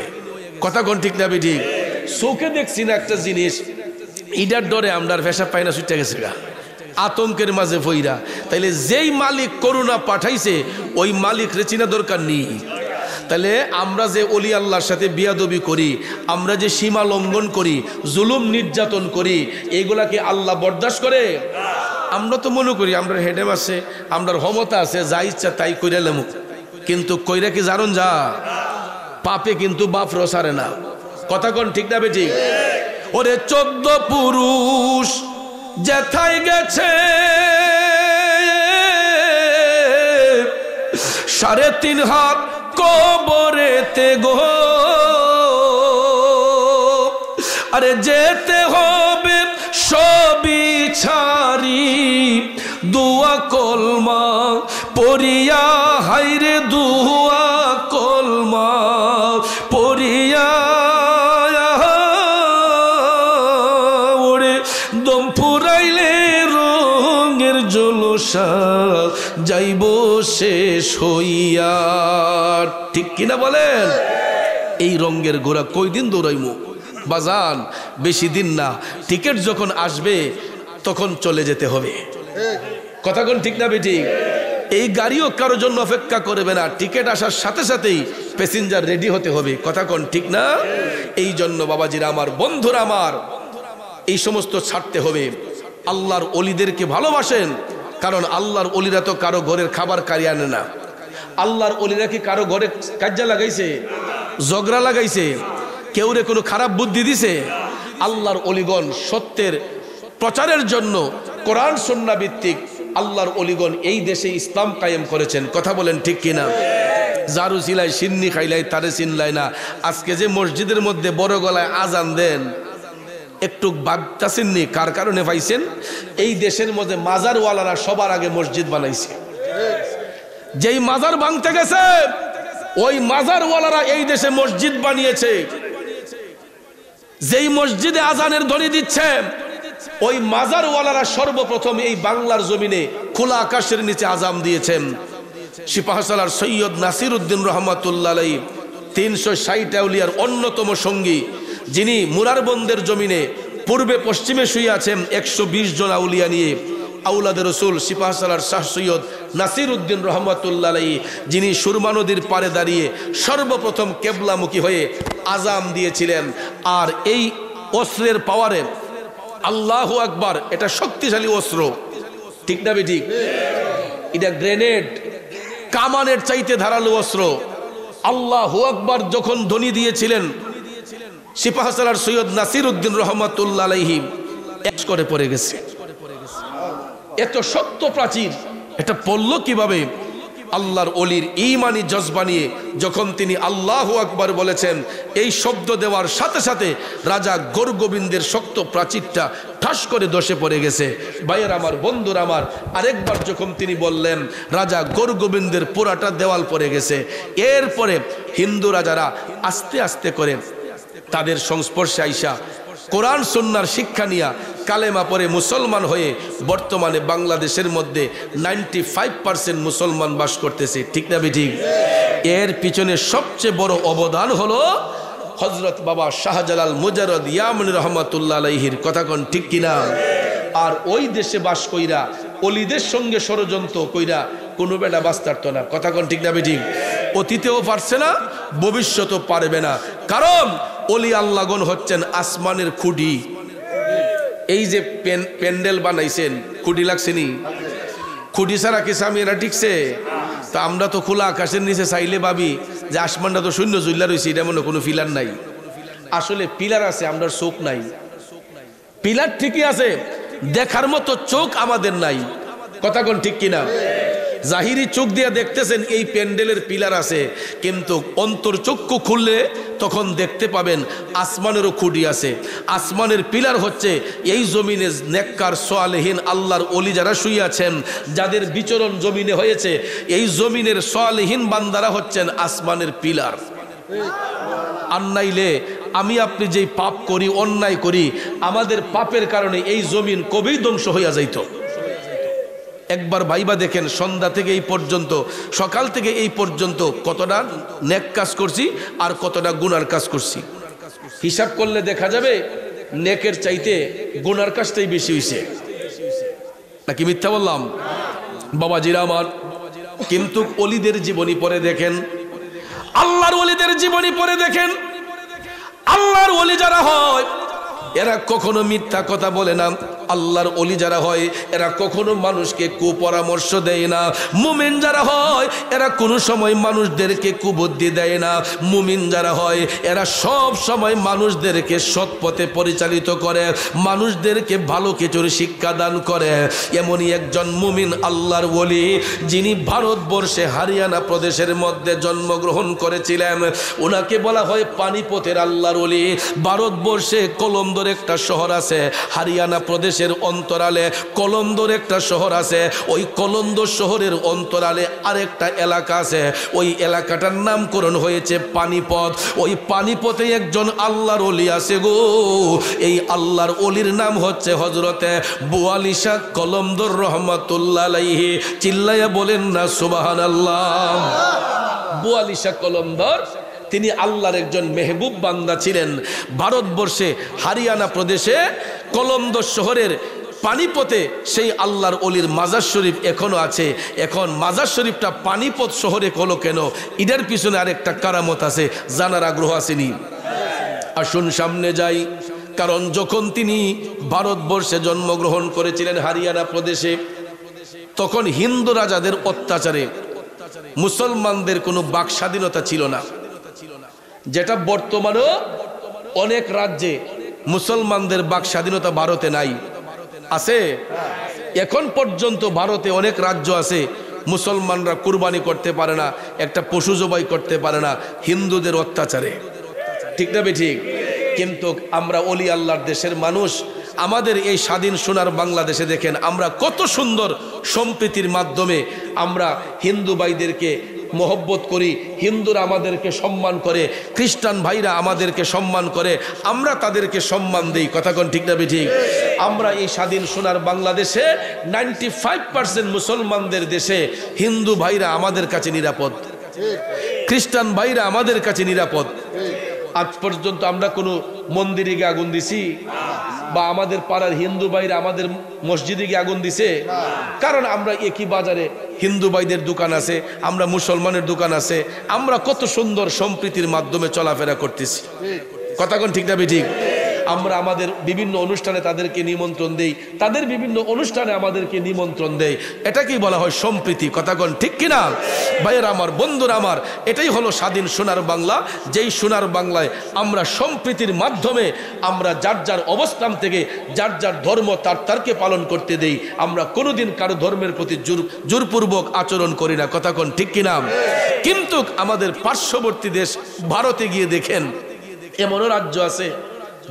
কথা কোন ঠিক না ঠিক? চোখে দেখছি না একটা জিনিস, ইডার ডরে আমরা পেশাব পাই না, ছুটে গেছে গা আতঙ্কের মাঝে ফইরা। তাইলে যেই মালিক করোনা পাঠাইছে ওই মালিক রে চিনা দরকার নেই। তাহলে আমরা যে ওলি আল্লাহর সাথে বিয়াদবি করি, আমরা যে সীমা লঙ্ঘন করি, জুলুম নির্যাতন করি, এগুলাকে আল্লাহ বরদাস্ত করে? আমরা তো মনে করি আমরা হেডেম আছে, আমরার ক্ষমতা আছে, যা ইচ্ছা তাই কইরা লেমু, কিন্তু কইরা কি জানুন যা পাপে কিন্তু বাপ রসারে না। কথা কোন ঠিক না বেটি? ওরে 14 পুরুষ যেথায় গেছে 3.5 হাত কবরেতে গো, আরে যেতে হবে সবই ছাড়ি, দুয়া কলমা পড়িয়া, হাইরে দুয়া কলমা পড়িয়া, ওরে দম ফুরাইলে রঙের জলসা যাইব শেষ হইয়া। ঠিক কিনা বলেন? এই রঙের ঘোড়া কয়দিন দৌড়াইমু বাজান? বেশি দিন না, টিকিট যখন আসবে তখন চলে যেতে হবে। কথা কোন ঠিক না বেটি? এই গাড়িও কারোর জন্য অপেক্ষা করবে না, টিকিট আসার সাথে সাথেই প্যাসেঞ্জার রেডি হতে হবে। কথা কোন ঠিক না? এই জন্য বাবাজিরা আমার, বন্ধুরা আমার, এই সমস্ত ছাড়তে হবে। আল্লাহর ওলিদেরকে ভালোবাসেন, কারণ আল্লাহর ওলিরা তো কারো ঘরের খাবার কারি আনে না। আল্লাহর ওলিরা কি কারো ঘরে কাজ্জা লাগাইছে, ঝগড়া লাগাইছে, কেউরে কোনো খারাপ বুদ্ধি দিছে? আল্লাহর ওলিগণ সত্যের প্রচারের জন্য কোরআন সুন্নাহ ভিত্তিক আল্লাহর ওলিগণ এই দেশে ইসলাম কায়েম করেছেন। কথা বলেন ঠিক কিনা? জারু সিলাই সিন্নি খাইলাই তারে চিনলাই না। আজকে যে মসজিদের মধ্যে বড় গলায় আজান দেন, একটু ভাবতাছেননি কার কারণে পাইছেন? এই দেশের মধ্যে মাজারওয়ালারা সবার আগে মসজিদ বানাইছে। যেই মাজার ভাঙতে গেছে ওই মাজারওয়ালারা এই দেশে মসজিদ বানিয়েছে। যেই মসজিদে আজানের ধ্বনি দিচ্ছে ওই মাজারওয়ালারা সর্বপ্রথম এই বাংলার জমিনে খোলা আকাশের নিচে আজান দিয়েছেন। সিপাহসালার সৈয়দ নাসির উদ্দিন রহমাতুল্লাহ আলাইহি 360 আউলিয়ার অন্যতম সঙ্গী, যিনি মুরারবন্দের জমিনে পূর্বে পশ্চিমে শুয়ে আছেন 120 জন আউলিয়া নিয়ে। আউলাদের রসুল সিপাহসালার শাহ সৈয়দ নাসির উদ্দিন রহমাতুল্লাহ আলাইহি, যিনি সুরমা নদীর পাড়ে দাঁড়িয়ে সর্বপ্রথম কেবলামুখী হয়ে আজান দিয়েছিলেন। আর এই অস্ত্রের পাওয়ারে, আল্লাহু আকবার, এটা শক্তিশালী অস্ত্র। ঠিক না বেঠিক? এটা গ্রেনেড, কামানের চাইতে ধারালো অস্ত্র। আল্লাহু আকবার যখন ধ্বনি দিয়েছিলেন, সিপাহসালার সৈয়দ নাসির উদ্দিন রহমাতুল্লাহ আলাইহি এক করে পড়ে গেছে। এত শক্ত প্রাচীর, এটা পড়ল কিভাবে? আল্লাহর ওলির ঈমানি জজবা নিয়ে যখন তিনি আল্লাহু আকবার বলেছেন, এই শব্দ দেওয়ার সাথে সাথে রাজা গোরগোবিন্দের শক্ত প্রাচীরটা ঠাস করে ধসে পড়ে গেছে। ভাইয়ের আমার, বন্ধুর আমার, আরেকবার যখন তিনি বললেন, রাজা গোরগোবিন্দের পুরাটা দেওয়াল পড়ে গেছে। এরপরে হিন্দু রাজারা আস্তে আস্তে করে তাদের সংস্পর্শে আইসা কোরআন সুন্নাহর শিক্ষা নিয়া কালেমা পড়ে মুসলমান হয়ে বর্তমানে বাংলাদেশের মধ্যে 95% মুসলমান বাস করতেছে। ঠিক না বেঠিক? এর পিছনে সবচেয়ে বড় অবদান হলো হযরত বাবা শাহজালাল মুজাররদ ইয়ামানী রহমাতুল্লাহ আলাইহির। কথা কোন ঠিক কিনা? আর ওই দেশে বাস কইরা অলিদের সঙ্গে ষড়যন্ত্র কইরা কোনো বেটা বাঁচতে পারতো না। কথা কোন ঠিক না বেঠিক? অতীতেও পারছে না, ভবিষ্যতেও পারবে না। কারণ অলি আল্লাহগণ হচ্ছেন আসমানের খুঁটি। এই যে প্যান্ডেল বানাইছেন, খুঁটি লাগছেনি? খুঁটি ছাড়া কি সামিয়ানা টিকছে? তা আমরা তো খোলা আকাশের নিচে চাইলে ভাবি যে আসমানটা তো শূন্য জুল্লা রয়েছে, এটা মনে কোনো পিলার নাই। আসলে পিলার আছে, আমরা চোখ নাই। পিলার ঠিকই আছে, দেখার মতো চোখ আমাদের নাই। কথা কোন ঠিক কিনা? জাহিরি চোখ দিয়ে দেখতেছেন এই প্যান্ডেলের পিলার আছে, কিন্তু অন্তর চক্ষু খুললে তখন দেখতে পাবেন আসমানেরও খুঁটি আছে। আসমানের পিলার হচ্ছে এই জমিনে নেককার সালেহীন আল্লাহর ওলি যারা শুয়ে আছেন, যাদের বিচরণ জমিনে হয়েছে, এই জমিনের সালেহীন বান্দারা হচ্ছেন আসমানের পিলার। আর নাইলে আমি আপনি যেই পাপ করি, অন্যায় করি, আমাদের পাপের কারণে এই জমিন কবেই ধ্বংস হইয়া যাইত। একবার ভাইবা দেখেন, সন্ধ্যা থেকে এই পর্যন্ত, সকাল থেকে এই পর্যন্ত কতটা নেক কাজ করছি আর কতটা গুনার কাজ করছি। হিসাব করলে দেখা যাবে নেকের চাইতে গুনার কাজটাই বেশি হয়েছে। নাকি মিথ্যা বললাম? বাবাজিরা আমার, কিন্তু ওলিদের জীবনী পড়ে দেখেন, আল্লাহর ওলিদের জীবনী পড়ে দেখেন, আল্লাহর ওলি যারা হয় এরা কখনো মিথ্যা কথা বলে না। আল্লাহর ওলি যারা হয় এরা কখনো মানুষকে কুপরামর্শ দেয় না। মুমিন যারা হয় এরা কোনো সময় মানুষদেরকে কুবুদ্ধি দেয় না। মুমিন যারা হয় এরা সব সময় মানুষদেরকে সৎ পথে পরিচালিত করে, মানুষদেরকে ভালো কিছুর শিক্ষা দান করে। এমনই একজন মুমিন আল্লাহর ওলি যিনি ভারতবর্ষে হরিয়ানা প্রদেশের মধ্যে জন্মগ্রহণ করেছিলেন, ওনাকে বলা হয় পানিপথের আল্লাহর ওলি। ভারতবর্ষে কলন্দর একটা শহর আছে, হরিয়ানা প্রদেশের অন্তরালে কলন্দর একটা শহর আছে। ওই কলন্দ শহরের অন্তরালে আরেকটা এলাকা আছে, ওই এলাকাটার নামকরণ হয়েছে পানিপথ। ওই পানিপথে একজন আল্লাহর ওলি আছে গো। এই আল্লাহর ওলির নাম হচ্ছে হযরতে বুয়ালি শাহ কলন্দর রহমাতুল্লাহ আলাইহি। চিল্লাইয়া বলেন না সুবহানাল্লাহ। বুয়ালি শাহ কলন্দর তিনি আল্লাহর একজন মেহবুব বান্দা ছিলেন। ভারতবর্ষে হরিয়ানা প্রদেশে কলন্দর শহরের পানিপথে সেই আল্লাহর ওলির মাজার শরীফ এখনো আছে। এখন মাজার শরীফটা পানিপথ শহরে হলো কেন, এটার পিছনে আরেকটা কারামত আছে, জানার আগ্রহ আসেনি? আসুন সামনে যাই। কারণ যখন তিনি ভারতবর্ষে জন্মগ্রহণ করেছিলেন হরিয়ানা প্রদেশে, তখন হিন্দু রাজাদের অত্যাচারে মুসলমানদের কোনো বাক স্বাধীনতা ছিল না, যেটা বর্তমানেও অনেক রাজ্যে মুসলমানদের বাক স্বাধীনতা ভারতে নাই। আছে এখন পর্যন্ত ভারতে অনেক রাজ্য আছে মুসলমানরা কুরবানি করতে পারে না, একটা পশু জবাই করতে পারে না হিন্দুদের অত্যাচারে। ঠিক না ঠিক? কিন্তু আমরা ওলি আল্লাহর দেশের মানুষ, আমাদের এই স্বাধীন সোনার বাংলাদেশে দেখেন আমরা কত সুন্দর সম্প্রীতির মাধ্যমে আমরা হিন্দু ভাইদেরকে মহব্বত করি, হিন্দুরা আমাদেরকে সম্মান করে, খ্রিস্টান ভাইরা আমাদেরকে সম্মান করে, আমরা তাদেরকে সম্মান দেই। কথা কোন ঠিক না ঠিক? আমরা এই স্বাধীন সোনার বাংলাদেশে 95% মুসলমানদের দেশে হিন্দু ভাইরা আমাদের কাছে নিরাপদ, খ্রিস্টান ভাইরা আমাদের কাছে নিরাপদ। আজ পর্যন্ত আমরা কোনো মন্দিরে গিয়ে আগুন দিছি বা আমাদের পাড়ার হিন্দু ভাইরা আমাদের মসজিদে গিয়ে আগুন দিছে? কারণ আমরা একই বাজারে হিন্দু ভাইদের দোকান আছে, আমরা মুসলমানের দোকান আছে, আমরা কত সুন্দর সম্প্রীতির মাধ্যমে চলাফেরা করতেছি। কথা কোন ঠিক না ঠিক? আমরা আমাদের বিভিন্ন অনুষ্ঠানে তাদেরকে নিমন্ত্রণ দেই, তাদের বিভিন্ন অনুষ্ঠানে আমাদেরকে নিমন্ত্রণ দেয়। এটাকেই বলা হয় সম্প্রীতি। কথা কোন ঠিক কিনা? ভাইয়েরা আমার, বন্ধুরা আমার, এটাই হলো স্বাধীন সোনার বাংলা। যেই সোনার বাংলায় আমরা সম্প্রীতির মাধ্যমে আমরা যার যার অবস্থান থেকে যার যার ধর্ম তারকে পালন করতে দেই। আমরা কোনোদিন কারো ধর্মের প্রতি জোরপূর্বক আচরণ করি না। কথা কোন ঠিক কিনা? কিন্তু আমাদের পার্শ্ববর্তী দেশ ভারতে গিয়ে দেখেন, এমনও রাজ্য আছে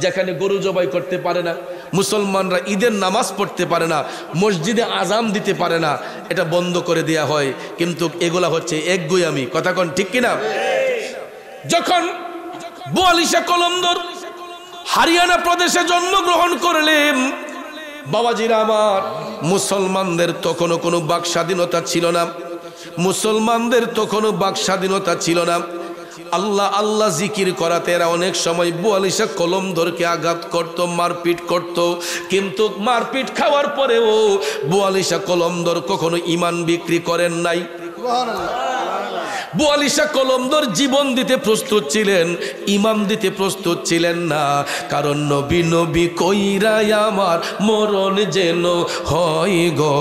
যেখানে গরু জবাই করতে পারে না, মুসলমানরা ঈদের নামাজ পড়তে পারে না, মসজিদে আজান দিতে পারে না, এটা বন্ধ করে দেয়া হয়। কিন্তু এগুলা হচ্ছে একগুঁয়ামি। কথা কোন ঠিক কিনা? যখন বুয়ালি শাহ কলন্দর হরিয়ানা প্রদেশে জন্মগ্রহণ করলেন, বাবাজিরা আমার, মুসলমানদের তখনও কোনো বাক স্বাধীনতা ছিল না, মুসলমানদের তখনও বাক স্বাধীনতা ছিল না। আল্লাহ আল্লাহ জিকির করাতে এরা অনেক সময় বুয়ালি শাহ কলন্দরকে আঘাত করত, মারপিট করত। কিন্তু মারপিট খাওয়ার পরেও বুয়ালি শাহ কলন্দর কখনো ঈমান বিক্রি করেন নাই। বুয়ালি শাহ কলন্দর জীবন দিতে প্রস্তুত ছিলেন, ঈমান দিতে প্রস্তুত ছিলেন না। কারণ নবী নবী কইরাই আমার মরণ যেন হয় গো,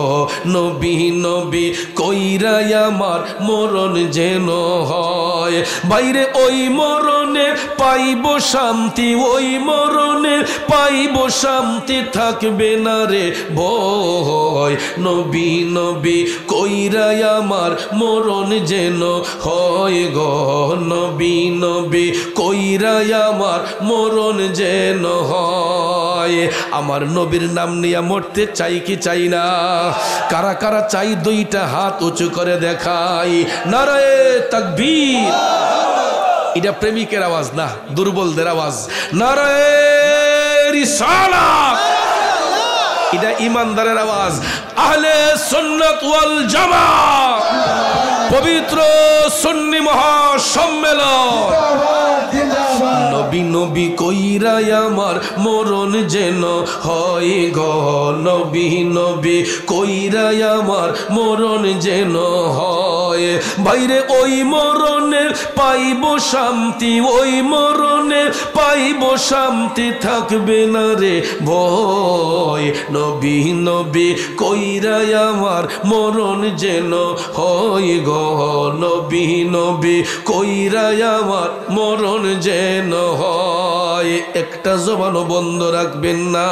নবী নবী কইরাই আমার মরণ যেন হয়। বাইরে ওই মরণে পাইব শান্তি, ওই মরণে পাইব শান্তি, থাকবে না রে ভয়। নবী নবী কইরাই আমার মরণ যেন হয় গো, নবী নবী কইরাই আমার মরণ যেন হয়। আমার নবীর নাম নিয়ে মরতে চাই কি চাই না? কারা কারা চাই দুইটা হাত উঁচু করে দেখাই। নারায়ে তাকবীর। এটা প্রেমিকের আওয়াজ না, দুর্বলদের আওয়াজ। নারায়ে রিসালাত, এটা ইমানদারের আওয়াজ। আহলে সুন্নাত ওয়াল জামাত। পবিত্র সুন্নি মহাসম্মেলন। নবী নবী কইরা আমার মরণ যেন হয় গো, নবী নবী কইরা আমার মরণ যেন হয়। বাইরে ওই মরণে পাইব শান্তি, ওই মরণে পাইব শান্তি, থাকবে না রে ভয়। নবী নবী কইরা আমার মরণ যেন হয় গো, নবী নবী কইরা আমার মরণ যেন হয়। একটা জবানও বন্ধ রাখবেন না,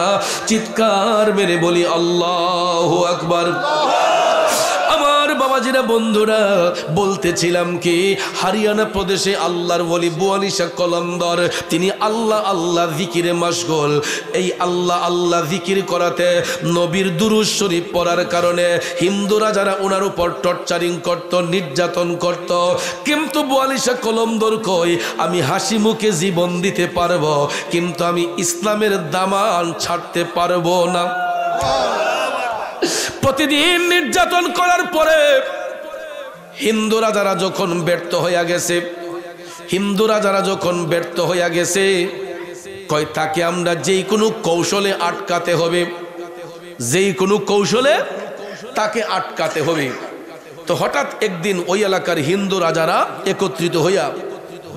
চিৎকার মেরে বলি আল্লাহু আকবার। আমার বাবাজিরা বন্ধুরা, বলতেছিলাম কি, হরিয়ানা প্রদেশে আল্লাহর ওলি বুয়ালি শাহ কলন্দর, তিনি আল্লাহ আল্লাহ জিকিরে মশগুল। এই আল্লাহ আল্লাহ জিকির করাতে, নবীর দুরূদ শরীফ পড়ার কারণে হিন্দুরা যারা ওনার উপর টর্চারিং করত, নির্যাতন করত, কিন্তু বুয়ালি শাহ কলন্দর কই, আমি হাসি মুখে জীবন দিতে পারবো, কিন্তু আমি ইসলামের দামান ছাড়তে পারবো না। প্রতিদিন নির্যাতন করার পরে হিন্দুরা যারা যখন ব্যর্থ হইয়া গেছে, হিন্দুরা যারা যখন ব্যর্থ হইয়া গেছে, কয় তাকে আমরা যেই কোনো কৌশলে আটকাতে হবে, যেই কোনো কৌশলে তাকে আটকাতে হবে। তো হঠাৎ একদিন ওই এলাকার হিন্দু রাজারা একত্রিত হইয়া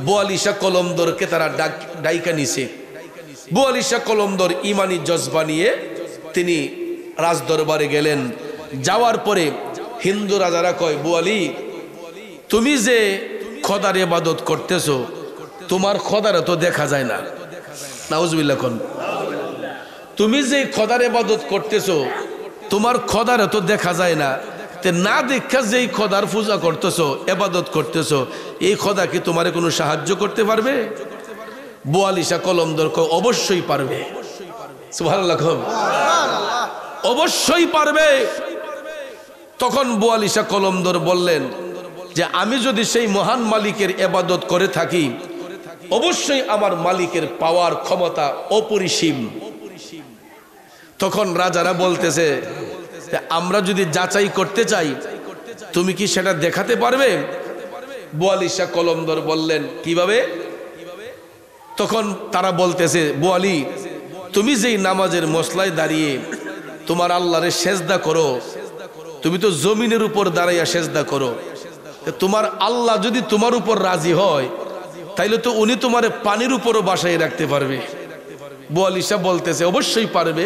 বুয়ালি শাহ কলন্দরকে তারা ডাইকা নিছে। বুয়ালি শাহ কলন্দর ইমানি জজবা নিয়ে তিনি রাজদরবারে গেলেন। যাওয়ার পরে হিন্দু রাজারা কয়, বুয়ালি তুমি যে খোদার ইবাদত করতেছো, তোমার খোদারে তো দেখা যায় না। নাউজুবিল্লাহ কোন, তুমি যে খোদার ইবাদত করতেছো, তোমার খোদারে তো দেখা যায় না। তে না দেখা যেই খোদার পূজা করতেছো, ইবাদত করতেছো, এই খোদা কি তোমারে কোনো সাহায্য করতে পারবে? বুয়ালি শাহ কলন্দর কয়, অবশ্যই পারবে। সুবহানাল্লাহ, অবশ্যই পারবে। তখন বুয়ালি শাহ কলন্দর বললেন যে আমি যদি সেই মহান মালিকের ইবাদত করে থাকি, অবশ্যই আমার মালিকের পাওয়ার ক্ষমতা অপরিসীম। তখন রাজারা বলতেছে, আমরা যদি যাচাই করতে চাই, তুমি কি সেটা দেখাতে পারবে? বুয়ালি শাহ কলন্দর বললেন, কিভাবে? তখন তারা বলতেছে, বুয়ালি তুমি যেই নামাজের মসলায় দাঁড়িয়ে তোমার আল্লাহরে সেজদা করো, তুমি তো জমিনের উপর দাঁড়াইয়া সেজদা করো, তোমার আল্লাহ যদি তোমার উপর রাজি হয়, তাইলে তো উনি তোমার পানির উপরও বাসায় রাখতে পারবে। বুয়ালি শাহ বলতেছে, অবশ্যই পারবে।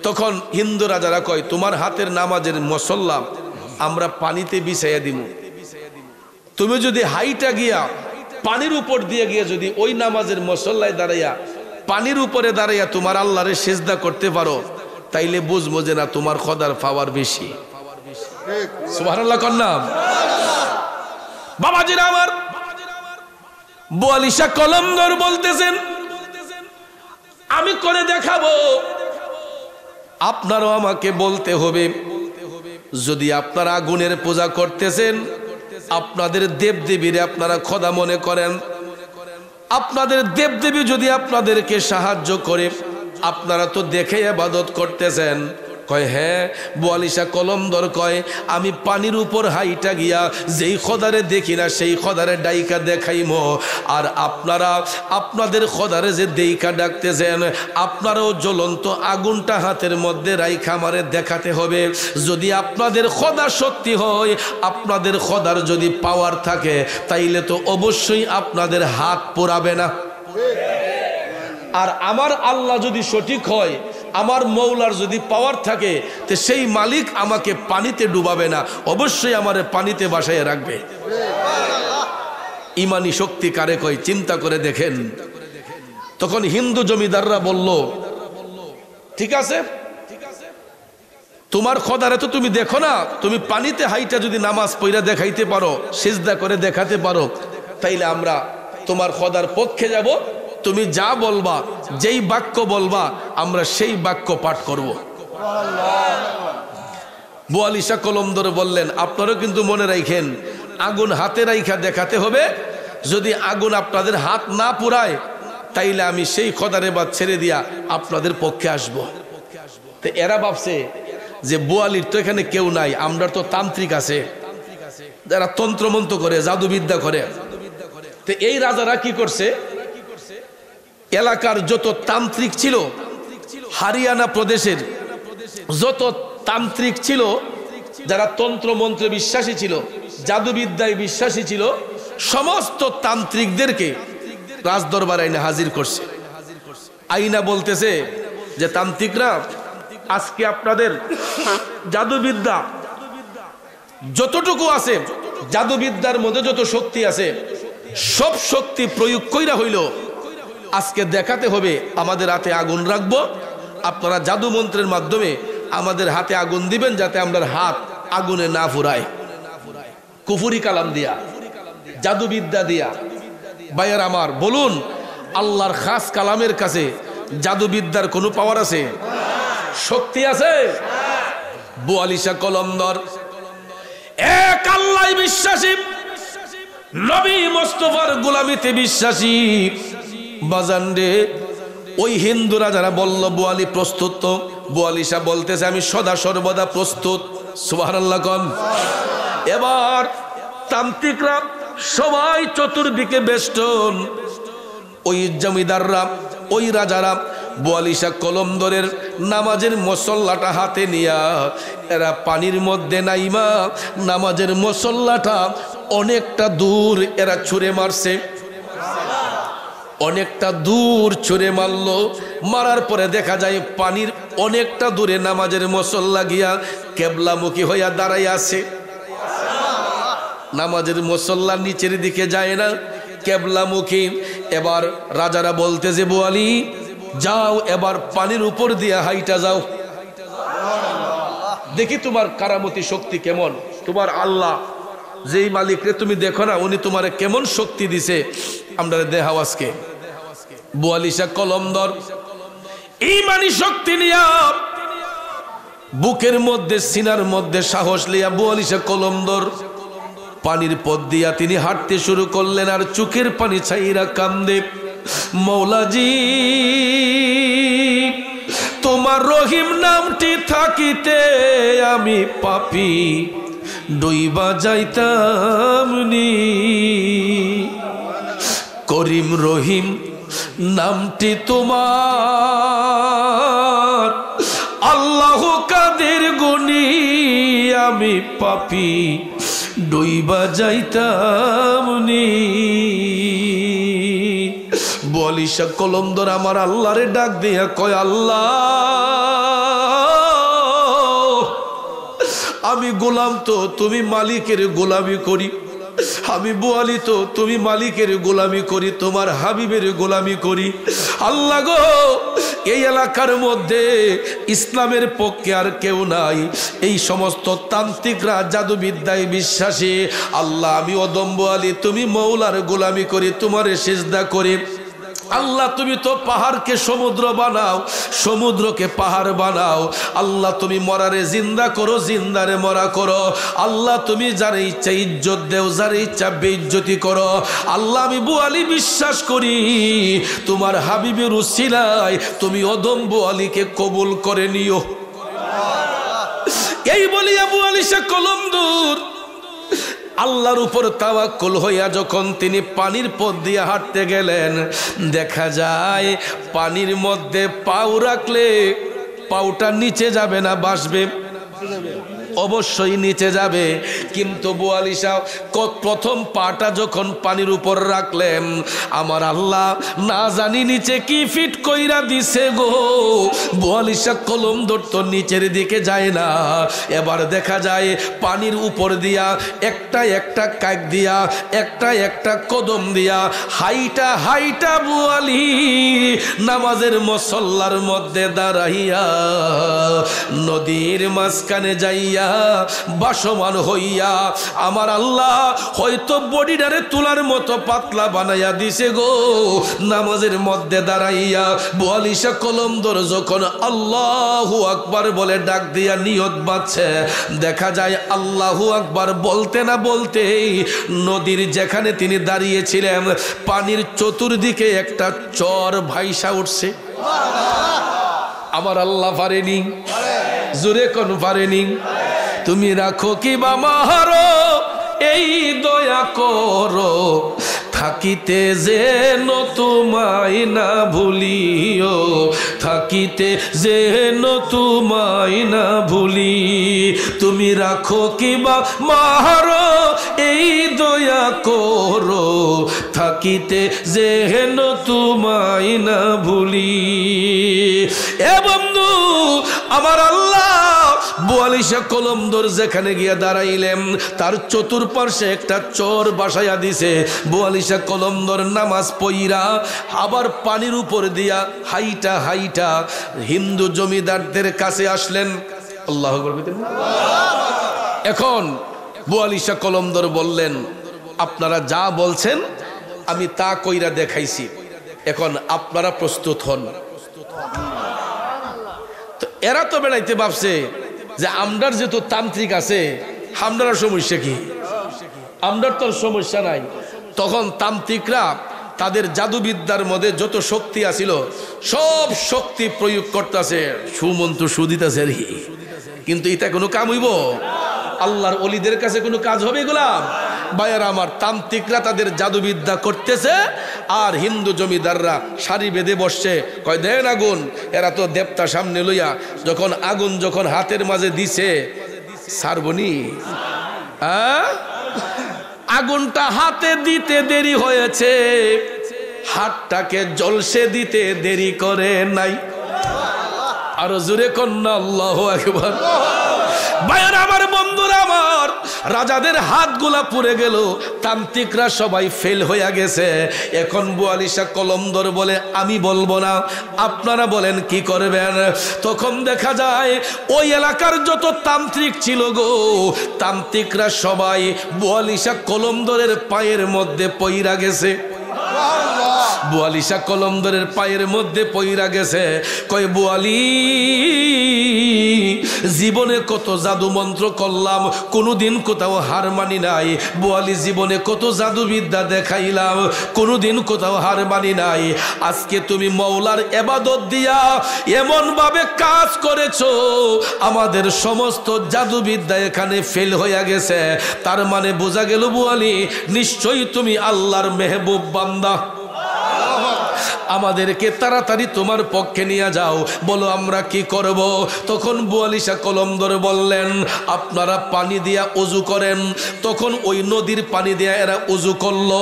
তখন হিন্দু রাজারা কয়, তোমার হাতের নামাজের মসল্লা আমরা পানিতে বিছাইয়া দিব, তুমি যদি হাইটা গিয়া পানির উপর দিয়ে গিয়ে যদি ওই নামাজের মসল্লায় দাঁড়াইয়া পানির উপরে দাঁড়াইয়া তোমার আল্লাহরে সেজদা করতে পারো, তাইলে বুঝবো যে না তোমার খোদার পাওয়ার বেশি। সুবহানাল্লাহ কন্যা। বাবাজিরা আমার, বুয়ালি শাহ কলন্দর বলতেছেন, আমি করে দেখাবো। আপনারও আমাকে বলতে হবে, যদি আপনারা আগুনের পূজা করতেছেন, আপনাদের দেবদেবীরে আপনারা খোদা মনে করেন, আপনাদের দেবদেবী যদি আপনাদেরকে সাহায্য করে, আপনারা তো দেখে ইবাদত করতেছেন। কয় হ্যাঁ। বুয়ালি শাহ কলন্দর কয়, আমি পানির উপর হাইটা গিয়া যেই খোদারে দেখি না সেই খোদারে ডাইকা দেখাইমো, আর আপনারা আপনাদের খোদারে যে দেইকা ডাকতেছেন, আপনারাও জ্বলন্ত আগুনটা হাতের মধ্যে রাইখা আমারে দেখাতে হবে। যদি আপনাদের খোদা সত্যি হয়, আপনাদের খোদার যদি পাওয়ার থাকে, তাইলে তো অবশ্যই আপনাদের হাত পোড়াবে না। আর আমার আল্লাহ যদি সঠিক হয়, আমার মৌলার যদি পাওয়ার থাকে, তো সেই মালিক আমাকে পানিতে ডুবাবে না, অবশ্যই আমারে পানিতে বাসায় রাখবে। ইমানি শক্তি কারে কয়, চিন্তা করে দেখেন। তখন হিন্দু জমিদাররা বলল, ঠিক আছে, তোমার খোদারে তো তুমি দেখো না, তুমি পানিতে হাইটা যদি নামাজ পড়া দেখাইতে পারো, সিজদা করে দেখাতে পারো, তাইলে আমরা তোমার খোদার পক্ষে যাব। তুমি যা বলবা, যেই বাক্য বলবা, আমরা সেই বাক্য পাঠ করব। বুয়ালি শাহ কলন্দর বললেন, আপনারাও কিন্তু মনে রাখেন, আগুন হাতে রাইখা দেখাতে হবে। যদি আগুন আপনাদের হাত না পুরায়, তাইলে আমি সেই খোদার ইবাদত ছেড়ে দিয়া আপনাদের পক্ষে আসব। তো এরা ভাবছে যে বুয়ালির তো এখানে কেউ নাই, আমরা তো তান্ত্রিক আছে, যারা তন্ত্রমন্ত্র করে, জাদুবিদ্যা করে। তো এই রাজারা কি করছে, এলাকার যত তান্ত্রিক ছিল, হরিয়ানা প্রদেশের যত তান্ত্রিক ছিল, যারা তন্ত্রমন্ত্রে বিশ্বাসী ছিল, জাদুবিদ্যায় বিশ্বাসী ছিল, সমস্ত তান্ত্রিকদেরকে রাজদরবার আইনে হাজির করছে। আইনা বলতেছে যে তান্ত্রিকরা, আজকে আপনাদের জাদুবিদ্যা যতটুকু আছে, জাদুবিদ্যার মধ্যে যত শক্তি আছে, সব শক্তি প্রয়োগ কইরা হইল আজকে দেখাতে হবে আমাদের হাতে আগুন রাখবো, আপনারা জাদু মন্ত্রের মাধ্যমে আমাদের হাতে আগুন দিবেন, যাতে আমরা হাত আগুনে না ফুরায়। কুফুরি কালাম দিয়া, জাদুবিদ্যা দিয়া। ভাইয়ের আমার, বলুন আল্লাহর খাস কালামের কাছে জাদুবিদ্যার কোনো পাওয়ার আছে? শক্তি আছে? বোয়ালিশা কলমদর এক আল্লাহ বিশ্বাসী, নবী মুস্তাফার গোলামিতে বিশ্বাসী। বাজানরে, ওই হিন্দুরা যারা বলল বোয়ালি প্রস্তুত, তো বোয়ালিশা বলতেছে আমি সদা সর্বদা প্রস্তুত। সুবহানাল্লাহ কোন। এবার তান্ত্রিকরা সবাই চতুর্দিকে বেষ্টন। ওই জমিদাররা, ওই রাজারা বোয়ালিশা কলমদরের নামাজের মুসল্লাটা হাতে নিয়া এরা পানির মধ্যে নাইমা নামাজের মুসল্লাটা অনেকটা দূর এরা ছুঁড়ে মারছে। অনেকটা দূর ছুঁড়ে মারলো। মারার পরে দেখা যায় পানির অনেকটা দূরে নামাজের মুসল্লা গিয়া কেবলামুখী হইয়া দাঁড়াই আছে। নামাজের মুসল্লা নিচের দিকে যায় না, কেবলামুখী। এবার রাজারা বলতেছে বোয়ালি যাও, এবার পানির উপর দিয়া হাইটা যাও, দেখি তোমার কারামতি শক্তি কেমন। তোমার আল্লাহ যেই মালিকরে তুমি দেখো না, উনি তোমারে কেমন শক্তি দিছে, আমরা দেখাও আজকে। বোয়ালিশা কলমদর ঈমানি শক্তি নিয়া, বুকের মধ্যে সিনার মধ্যে সাহস লিয়া বোয়ালিশা কলমদর পানির পথ দিয়া তিনি হাঁটতে শুরু করলেন। আর চোখের পানি ছাইরা কান্দে, মৌলাজি তোমার রহিম নামটি থাকিতে আমি পাপী ডুইবা যাইতাম নি। করিম রহিম নামটি তোমার, আল্লাহ কাদের গুণী আমি পাপী ডুইবা যাইতাম নি। বোয়ালিশা কলমদর আমার আল্লাহরে ডাক দিয়া কয়, আল্লাহ আমি গোলাম, তো তুমি মালিকের গোলামি করি। আমি বোয়ালি, তো তুমি মালিকের গোলামি করি, তোমার হাবিবের গোলামি করি। আল্লাহ গো, এই এলাকার মধ্যে ইসলামের পক্ষে আর কেউ নাই, এই সমস্ত তান্ত্রিকরা জাদুবিদ্যায় বিশ্বাসী। আল্লাহ আমি অদম বোয়ালি, তুমি মৌলার গোলামি করি, তোমার সিজদা করি। আল্লাহ তুমি তো পাহাড়কে সমুদ্র বানাও, সমুদ্রকে পাহাড় বানাও। আল্লাহ তুমি মরারে জিন্দা করো, জিন্দারে মরা করো। আল্লাহ তুমি যার ইচ্ছা ইজ্জত দেও, যার ইচ্ছা বেইজ্জতি করো। আল্লাহ আমি বোয়ালি বিশ্বাস করি, তোমার হাবিবের উসিলায় তুমি অদম বোয়ালিকে কবুল করে নিও। এই বলিয়া বোয়ালিশা কলমদর আল্লাহর উপর তাওয়াক্কুল হইয়া যখন তিনি পানির পথ দিয়ে হাঁটতে গেলেন, দেখা যায় পানির মধ্যে পাও রাখলে পাউটা নিচে যাবে না, ভাসবে? অবশ্যই নিচে যাবে। কিন্তু বোয়ালিশা প্রথম পাটা যখন পানির উপর রাখলেন, আমার আল্লাহ না জানি নিচে কি ফিট কইরা দিছে গো। বোয়ালিশা কলমদর তো নিচের দিকে যায় না। এবার দেখা যায় পানির উপর দিয়া একটা একটা কাক দিয়া, একটা একটা কদম দিয়া হাইটা হাইটা বোয়ালি নামাজের মুসল্লার মধ্যে দাঁড়াইয়া নদীর মাঝখানে যাইয়া বাসমান হইয়া আমার আল্লাহ হয়তো বডিটারে তুলার মতো পাতলা বানাইয়া দিছে গো। নামাজের মধ্যে দাঁড়াইয়া বোয়ালিশা কলমদর যখন আল্লাহু আকবার বলে ডাক দিয়া নিয়ত বাঁধছে, দেখা যায় আল্লাহু আকবার বলতে না বলতেই নদীর যেখানে তিনি দাঁড়িয়েছিলেন পানির চতুর্দিকে একটা চর ভাইসা উঠছে। আমার আল্লাহ পারেনি, জোরে কোন পারেনি? তুমি রাখো কি বা মাহারো এই দয়া করো, থাকিতে যেন তোমায় না ভুলিও, থাকিতে যেন তোমায় না ভুলি, তুমি রাখো কিবা মারো, এই দয়া করো, থাকিতে যেন তোমায় না ভুলি। এ বন্ধু আমার আল্লাহ ৪২ কলমদর যেখানে গিয়া দাঁড়াইলেন তার চতুর্পার্শ্বে একটা চর বাসাইয়া দিছে। ৪২ কলমদর নামাজ পইরা আবার পানির উপর দিয়া হাইটা হাইটা হিন্দু জমিদারদের কাছে আসলেন। আল্লাহু আকবার। এখন ৪২ কলমদর বললেন, আপনারা যা বলছেন আমি তা কইরা দেখাইছি, এখন আপনারা প্রস্তুত হন। তো এরা তো বেড়াইতে ভাবছে যে আমরার যেহেতু তান্ত্রিক আছে, আমরার সমস্যা কি? আমরার তোর সমস্যা নাই। তখন তান্ত্রিকরা তাদের জাদুবিদ্যার মধ্যে যত শক্তি আছিল সব শক্তি প্রয়োগ করতেছে, সুমন্ত্র সুদিতাছে আর কি। কিন্তু এটা কোনো কাম হইব? আল্লাহর ওলিদের কাছে কোনো কাজ হবে এগুলা? ভাইয়ারা আমার, তান্ত্রিকরা তাদের জাদুবিদ্যা করতেছে আর হিন্দু জমিদাররা সারি বেঁধে বসছে, কয় দেন আগুন। এরা তো দেবতা সামনে লইয়া যখন আগুন যখন হাতের মাঝে দিছে সারবনি, আগুনটা হাতে দিতে দেরি হয়েছে, হাতটাকে জলসে দিতে দেরি করে নাই। আরো জোরে কন্যা আল্লাহু আকবার। ভাইয়ারা আমার, বন্ধুরা আমার, রাজাদের হাতগুলা পুড়ে গেল, তান্ত্রিকরা সবাই ফেল হইয়া গেছে। এখন ৪২ কলমদর বলে আমি বলবো না, আপনারা বলেন কি করবেন? তখন দেখা যায় ওই এলাকার যত তান্ত্রিক ছিল গো, তান্ত্রিকরা সবাই ৪২ কলমদরের পায়ের মধ্যে পইরা গেছে। ৪২ কলমদরের পায়ের মধ্যে পইরা গেছে। কয় বোয়ালি, জীবনে কত জাদু মন্ত্র করলাম, কোনোদিন কোথাও হার মানি নাই। বোয়ালি, জীবনে কত জাদুবিদ্যা দেখাইলাম, কোনোদিন কোথাও হার মানি নাই। আজকে তুমি মওলার ইবাদত দিয়া এমন ভাবে কাজ করেছো, আমাদের সমস্ত জাদুবিদ্যা এখানে ফেল হইয়া গেছে। তার মানে বোঝা গেল বোয়ালি, নিশ্চয়ই তুমি আল্লাহর মেহবুব বান্দা। আমাদেরকে তাড়াতাড়ি তোমার পক্ষে নিয়ে যাও, বলো আমরা কি করব? তখন ৪২ কলমদর বললেন, আপনারা পানি দিয়া ওযু করেন। তখন ওই নদীর পানি দিয়া এরা ওযু করলো।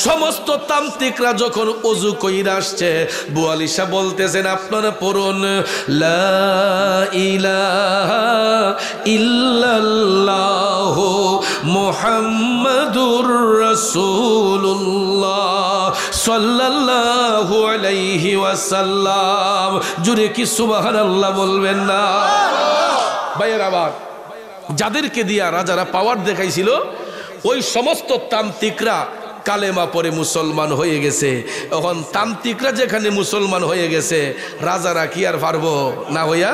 সমস্ত তান্ত্রিকরা যখন ওযু কইরা আসছে, ৪২ বলতেছেন আপনারা পড়ুন, লা ইলাহা ইল্লাল্লাহু মুহাম্মাদুর রাসূলুল্লাহ সাল্লাল্লাহু আলাইহি ওয়াসাল্লাম। জুরে কি সুবহানাল্লাহ বলবেন না? ভাইয়ের আবার, যাদেরকে দিয়া রাজারা পাওয়ার দেখাইছিল ওই সমস্ত তান্ত্রিকরা কালেমা পরে মুসলমান হয়ে গেছে। এখন তান্ত্রিকরা যেখানে মুসলমান হয়ে গেছে, রাজারা কি আর পারবো না হইয়া?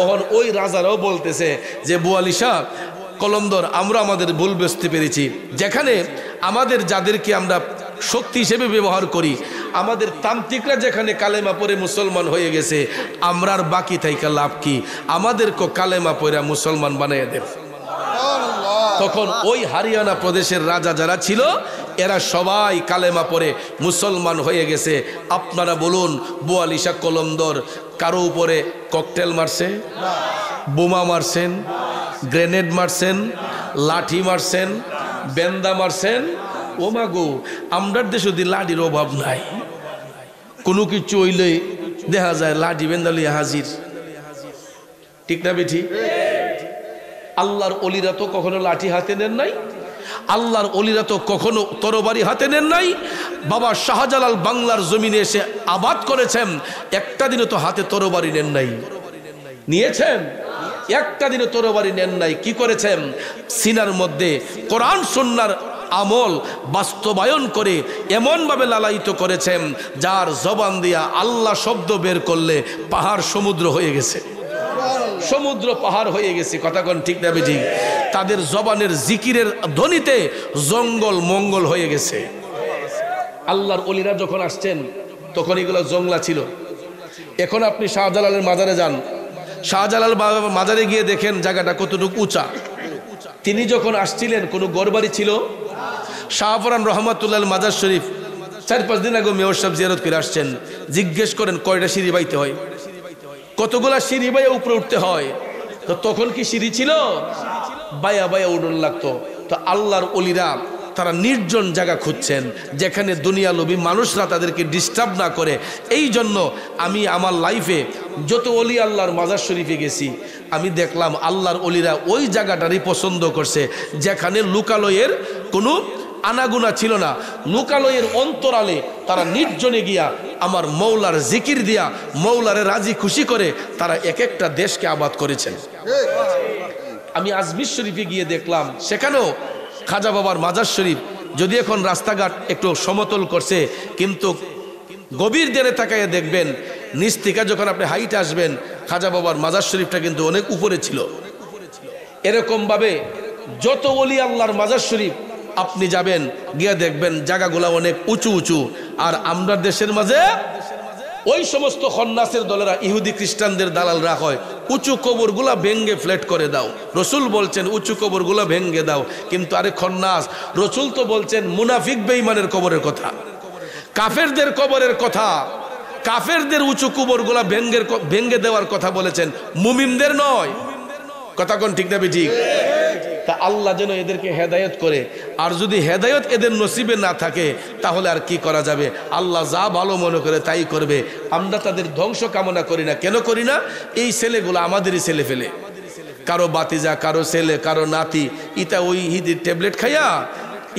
এখন ওই রাজারাও বলতেছে যে ৪২ কলমদর, আমরা আমাদের ভুল বুঝতে পেরেছি। যেখানে আমাদের যাদেরকে আমরা শক্তি হিসেবে ব্যবহার করি, আমাদের তান্ত্রিকরা যেখানে কালেমা পরে মুসলমান হয়ে গেছে, আমরা আর বাকি থাইকা লাভ কি? আমাদেরকে কালেমা পরে মুসলমান বানিয়ে দেব। তখন ওই হরিয়ানা প্রদেশের রাজা যারা ছিল, এরা সবাই কালেমা পরে মুসলমান হয়ে গেছে। আপনারা বলুন, ৪২ কলমদর কারো উপরে ককটেল মারছে, বোমা মারছেন, গ্রেনেড মারছেন, লাঠি মারছেন, বেন্দা মারছেন? ও মাগো, আমরার দেশে যদি লাঠির অভাব নাই, কোনো কিছু হইলে দেখা যায় লাঠি বেন্দা লইয়া হাজির, ঠিক না বেঠি? আল্লাহর ওলিরা তো কখনো লাঠি হাতে নেন নাই, আল্লাহর ওলিরা তো কখনো তরবারি হাতে নেন নাই। বাবা শাহজালাল বাংলার জমিনে এসে আবাদ করেছেন, একটা দিনও তো হাতে তরবারি নেন নাই। নিয়েছেন? একটা দিনও তরবারি নেন নাই। কি করেছেন? সিনার মধ্যে কোরআন সুন্নাহর আমল বাস্তবায়ন করে এমনভাবে লালায়িত করেছেন, যার জবান দিয়া আল্লাহ শব্দ বের করলে পাহাড় সমুদ্র হয়ে গেছে, সমুদ্র পাহাড় হয়ে গেছে। কথা কোন ঠিক না বেঠিক? তাদের জবানের জিকিরের ধ্বনিতে জঙ্গল মঙ্গল হয়ে গেছে। আল্লাহর ওলিরা যখন আসছেন তখন এগুলো জংলা ছিল। এখন আপনি শাহজালালের মাজারে যান, শাহজালাল মাজারে গিয়ে দেখেন জায়গাটা কতটুকু উঁচা, তিনি যখন আসছিলেন কোনো গড়বাড়ি ছিল? শাহপুরান রহমাতুল্লাহ মাজার শরীফ 4-5 দিন আগে মেয়র সাহেব জিয়ারত করে আসছেন। জিজ্ঞেস করেন কয়টা সিঁড়ি বাইতে হয়, কতগুলা সিঁড়ি বাইয়া উপরে উঠতে হয়? তো তখন কি সিঁড়ি ছিল? বায়া বায়া উঠন লাগতো। তো আল্লাহর ওলিরা তারা নির্জন জায়গা খুঁজছেন যেখানে দুনিয়া লোভী মানুষরা তাদেরকে ডিস্টার্ব না করে। এই জন্য আমি আমার লাইফে যত ওলি আল্লাহর মাজার শরীফে গেছি, আমি দেখলাম আল্লাহর ওলিরা ওই জায়গাটারই পছন্দ করছে যেখানে লোকালয়ের কোনো আনাগুনা ছিল না। লোকালয়ের অন্তরালে তারা নির্জনে গিয়া আমার মৌলার জিকির দিয়া মৌলারে রাজি খুশি করে তারা এক একটা দেশকে আবাদ করেছেন। আমি আজমির শরীফে গিয়ে দেখলাম সেখানেও খাজা বাবার মাজার শরীফ যদি এখন রাস্তাঘাট একটু সমতল করছে, কিন্তু গভীর দেরে তাকাইয়ে দেখবেন নিচ থেকে যখন আপনি হাইটে আসবেন খাজা বাবার মাজার শরীফটা কিন্তু অনেক উপরে ছিল। এরকম ভাবে যত ওলি আল্লাহর মাজার শরীফ আপনি যাবেন গিয়ে দেখবেন জায়গাগুলা অনেক উঁচু উঁচু। আর আমরা দেশের মাঝে ওই সমস্ত খন্নাসের দলেরা ইহুদি খ্রিস্টানদের দালালরা হয় উঁচু কবরগুলা ভেঙ্গে ফ্ল্যাট করে দাও। রসুল বলছেন উঁচু কবরগুলা ভেঙ্গে দাও, কিন্তু আরে খন্নাস, রসুল তো বলছেন মুনাফিক বেঈমানের কবরের কথা, কাফেরদের কবরের কথা, কাফেরদের উঁচু কবরগুলা ভেঙ্গে দেওয়ার কথা বলেছেন, মুমিনদের নয়। কথা কোন ঠিক না ঠিক? তা আল্লাহ যেন এদেরকে হেদায়েত করে। আর যদি হেদায়েত এদের নসিবে না থাকে তাহলে আর কি করা যাবে? আল্লাহ যা ভালো মনে করে তাই করবে। আমরা তাদের ধ্বংস কামনা করি না। কেন করি না? এই ছেলেগুলো আমাদেরই ছেলে ফেলে, কারো বাতিজা, কারো ছেলে, কারো নাতি, ইতা ওই হিদির ট্যাবলেট খাইয়া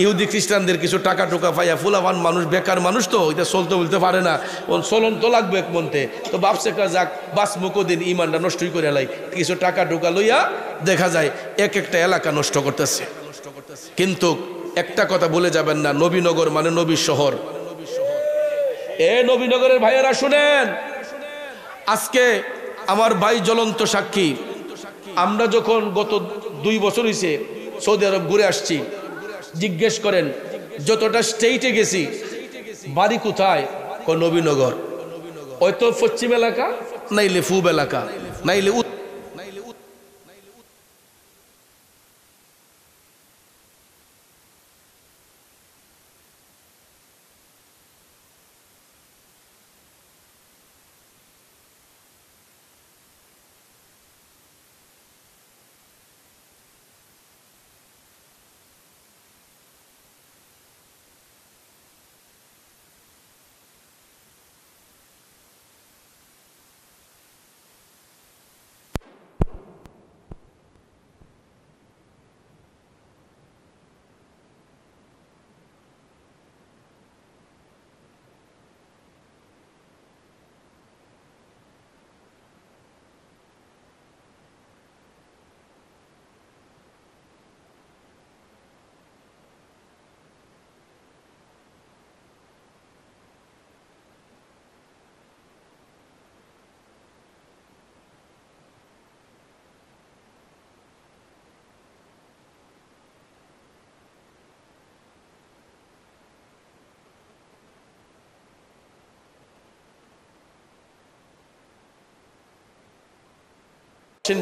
ইহুদি খ্রিস্টানদের কিছু টাকা টুকা পাইয়া ফুলাবান মানুষ, বেকার মানুষ তো এটা চলতে বলতে পারে না, চলন তো লাগবে এক মনতে। তো বাপসে যাক বাস মুকদিন ইমানটা নষ্টই করে লাই, কিছু টাকা টুকা লইয়া দেখা যায় এক একটা এলাকা নষ্ট করতেছে। কিন্তু একটা কথা বলে যাবেন না, নবীনগর মানে নবীর শহর। এ নবীনগরের ভাইয়েরা শুনেন, আজকে আমার ভাই জ্বলন্ত সাক্ষী। আমরা যখন গত 2 বছর হয়েছে সৌদি আরব ঘুরে আসছি, জিজ্ঞেস করেন যতটা স্টেটে গেছি বাড়ি কোথায়, নবীনগর। হয়তো পশ্চিম এলাকা, নাইলে পূব এলাকা, নাইলে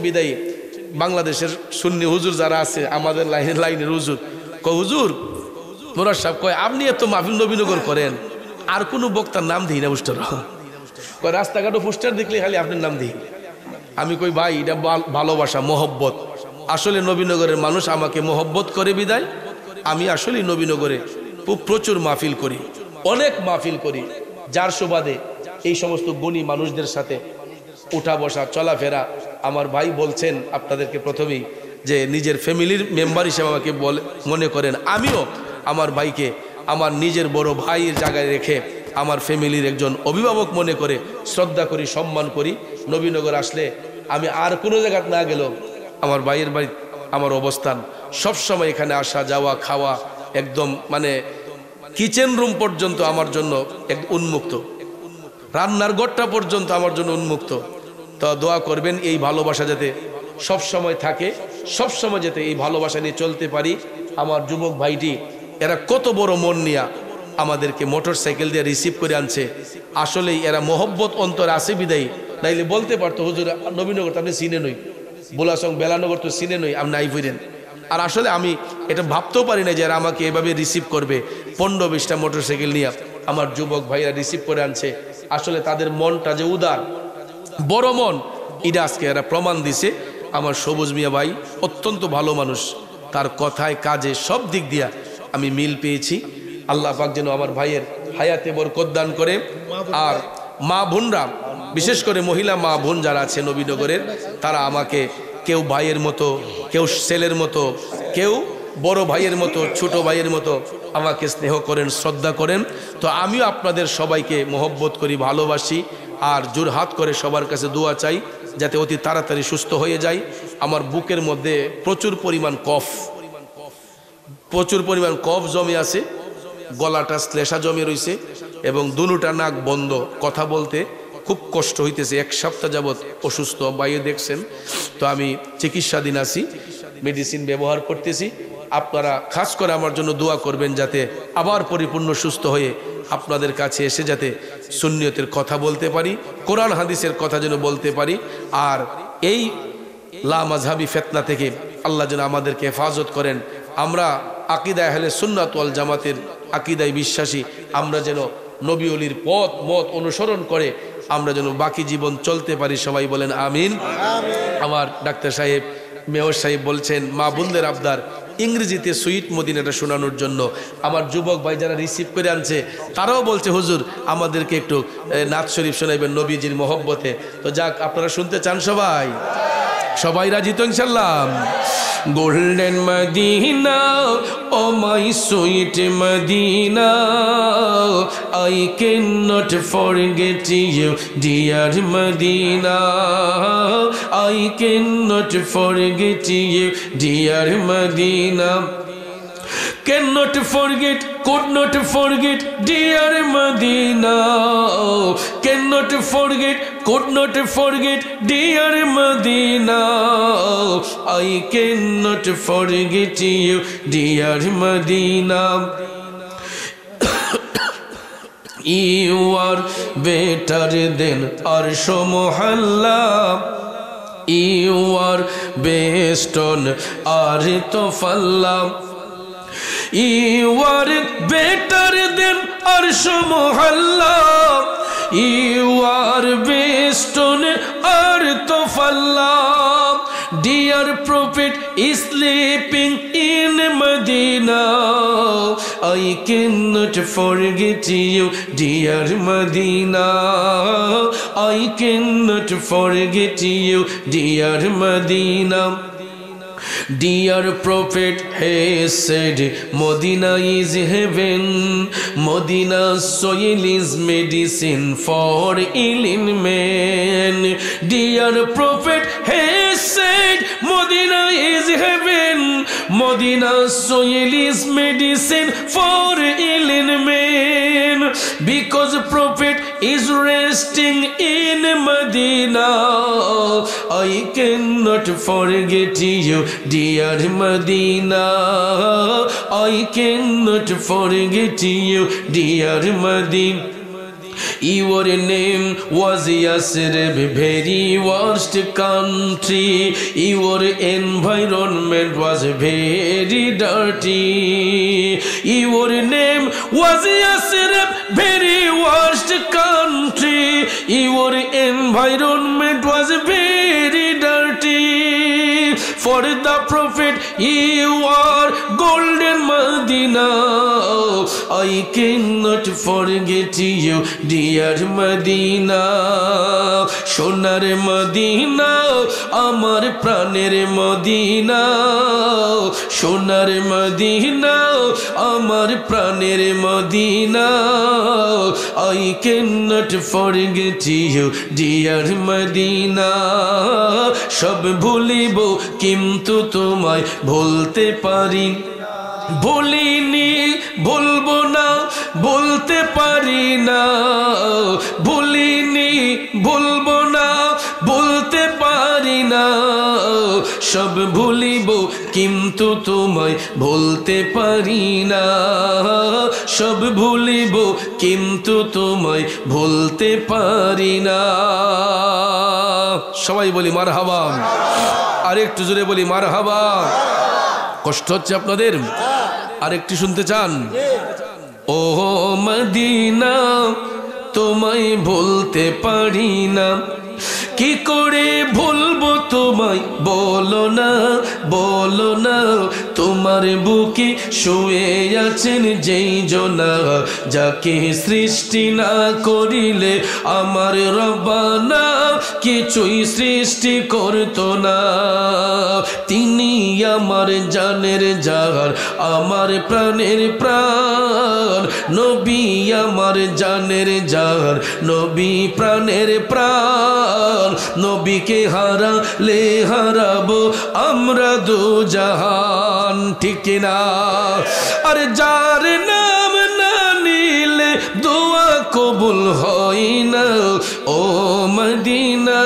বিদায়ী বাংলাদেশের সুন্নি হুজুর যারা আছে আমাদের লাইনের হুজুর হুজুর মোরাদ সাহেব কয় আপনি এত মাহফিল নবীনগর করেন, আর কোনো বক্তার নাম দিই না বুঝতে কয় রাস্তাঘাটও পোস্টার দেখলে খালি আপনার নাম দিই। আমি কই ভাই এটা ভালোবাসা, মহব্বত। আসলে নবীনগরের মানুষ আমাকে মহব্বত করে বিদায় আমি আসলে নবীনগরে প্রচুর মাহফিল করি, অনেক মাহফিল করি, যার সুবাদে এই সমস্ত গুণী মানুষদের সাথে উঠা বসা চলাফেরা। আমার ভাই বলছেন আপনাদেরকে প্রথমেই যে নিজের ফ্যামিলির মেম্বার হিসেবে আমাকে মনে করেন। আমিও আমার ভাইকে আমার নিজের বড় ভাইয়ের জায়গায় রেখে আমার ফ্যামিলির একজন অভিভাবক মনে করে শ্রদ্ধা করি, সম্মান করি। নবীনগর আসলে আমি আর কোনো জায়গা না গেলেও আমার ভাইয়ের বাড়ি আমার অবস্থান সবসময়, এখানে আসা যাওয়া খাওয়া একদম মানে কিচেন রুম পর্যন্ত আমার জন্য এক উন্মুক্ত, রান্নার ঘরটা পর্যন্ত আমার জন্য উন্মুক্ত। তো দোয়া করবেন এই ভালোবাসা যাতে সব সময় থাকে, সব সময় যাতে এই ভালোবাসা নিয়ে চলতে পারি। আমার যুবক ভাইটি এরা কত বড় মন নিয়া আমাদেরকে মোটর সাইকেল দিয়ে রিসিভ করে আনছে। আসলেই এরা মোহব্বত অন্তর আছে বিদায়ী, নাইলে বলতে পারতো হুজুর নবীনগর তো আপনি চিনে নই, বোলাসং বেলানগর তো চিনে নই, আপনি আই ফিরেন। আর আসলে আমি এটা ভাবতেও পারি না যে এরা আমাকে এভাবে রিসিভ করবে। 15-20টা মোটরসাইকেল নিয়ে আমার যুবক ভাইরা রিসিভ করে আনছে। আসলে তাদের মনটা যে উদার, বড় মন, এটা আজকে এরা প্রমাণ দিছে। আমার সবুজ মিয়া ভাই অত্যন্ত ভালো মানুষ, তার কথায় কাজে সব দিক দিয়া আমি মিল পেয়েছি। আল্লাহ পাক যেন আমার ভাইয়ের হায়াতে বরকত দান করে। আর মা বোনরা, বিশেষ করে মহিলা মা বোন যারা আছে নবীনগরের, তারা আমাকে কেউ ভাইয়ের মতো, কেউ ছেলের মতো, কেউ বড় ভাইয়ের মতো, ছোট ভাইয়ের মতো আমাকে স্নেহ করেন, শ্রদ্ধা করেন। তো আমিও আপনাদের সবাইকে মহব্বত করি, ভালোবাসি। আর জোরহাত করে সবার কাছে দোয়া চাই যাতে অতি তাড়াতাড়ি সুস্থ হয়ে যায়। আমার বুকের মধ্যে প্রচুর পরিমাণ কফ জমে আছে, গলাটা শ্লেষা জমে রয়েছে এবং দুটা নাক বন্ধ, কথা বলতে খুব কষ্ট হইতেছে। 1 সপ্তাহ যাবৎ অসুস্থ, বাইরে দেখছেন। তো আমি চিকিৎসাধীন আছি, মেডিসিন ব্যবহার করতেছি। আপনারা খাস করে আমার জন্য দোয়া করবেন যাতে আবার পরিপূর্ণ সুস্থ হয়ে আপনাদের কাছে এসে যাতে সুন্নিয়তের কথা বলতে পারি, কোরআন হাদিসের কথা যেন বলতে পারি। আর এই লা মাযহাবি ফিতনা থেকে আল্লাহ যেন আমাদেরকে হেফাজত করেন। আমরা আকীদায়ে আহলে সুন্নাত ওয়াল জামাতের আকীদায় বিশ্বাসী। আমরা যেন নবী ওলির পথ মত অনুসরণ করে আমরা যেন বাকি জীবন চলতে পারি। সবাই বলেন আমিন। আমার ডাক্তার সাহেব, মেয়র সাহেব বলছেন মা বোনদের আবদার ইংরেজিতে সুইট মদিনাটা শোনানোর জন্য। আমার যুবক ভাই যারা রিসিভ করে আনছে তারাও বলছে হুজুর আমাদেরকে একটু নাত শরীফ শোনাইবেন নবীজির মহব্বতে। তো যাক, আপনারা শুনতে চান সবাই? সবাই রাজি তো ইনশাল্লাহ? Golden Medina, oh my sweet Medina, I cannot forget you, dear Medina. I cannot forget you, dear Medina. Cannot forget, could not forget, dear Medina. Cannot forget, could not forget, dear Medina. I cannot forget you, dear Medina. You are better than Arsh Muhalla. You are best on Earth of Allah. You are better than Arsh Muhalla. You are best on Earth of Allah. Dear Prophet is sleeping in Medina. I cannot forget you, dear Medina. I cannot forget you, dear Medina. Dear Prophet has said, Medina is heaven. Medina's soil is medicine for ill men. Dear Prophet has said, Medina is heaven. Medina's soil is medicine for ill men. Because Prophet is resting in Medina, I cannot forget you, dear Medina. I cannot forget you, dear Medina. Your name was Yasrib, very worst country. Your environment was very dirty. Your name was Yasrib, very worst country. Your environment was very dirty. For the Prophet you are golden Medina. I cannot forget you, dear Medina. সোনার মদিনা, আমার প্রাণের মদিনা। সোনার মদিনা, আমার প্রাণের Medina. I cannot forget you, dear Medina. সব ভুলিব কিন্তু তোমায় ভুলতে পারি। ভুলিনি, ভুলবো না, বলতে পারি না। ভুলিনি, ভুলবো না, বলতে পারি না। সব ভুলিব কিন্তু তোমায় ভুলতে পারি না। সব ভুলিব কিন্তু তোমায় ভুলতে পারি না। সবাই বলি মারহাবা। আর একটু জোরে বলি মারহাবা। কষ্ট হচ্ছে আপনাদের? আরেকটি শুনতে চান? ও মদিনা তোমায় ভুলতে পারি না, কি করে ভুলবো তোমায়, বলো না বলো না। তোমার বুকে শুয়ে আছেন যেই জনা, যাকে সৃষ্টি না করিলে আমার রব্বানা কিছুই সৃষ্টি করতো না। তিনি আমার জানের জান, আমার প্রাণের প্রাণ, নবী আমার জানের জান, নবী প্রাণের প্রাণ। নবীকে হারালে হারাবো আমরা দু জাহান, ঠিক না? আর যার নাম না নিলে দোয়া কবুল হয় না। ও মদিনা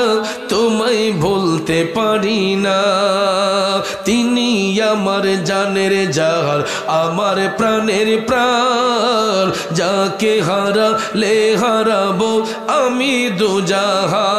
তোমায় ভুলতে পারি না, তিনি আমার জানের জান, আমার প্রাণের প্রাণ, যাকে হারালে হারাবো আমি দু জাহান।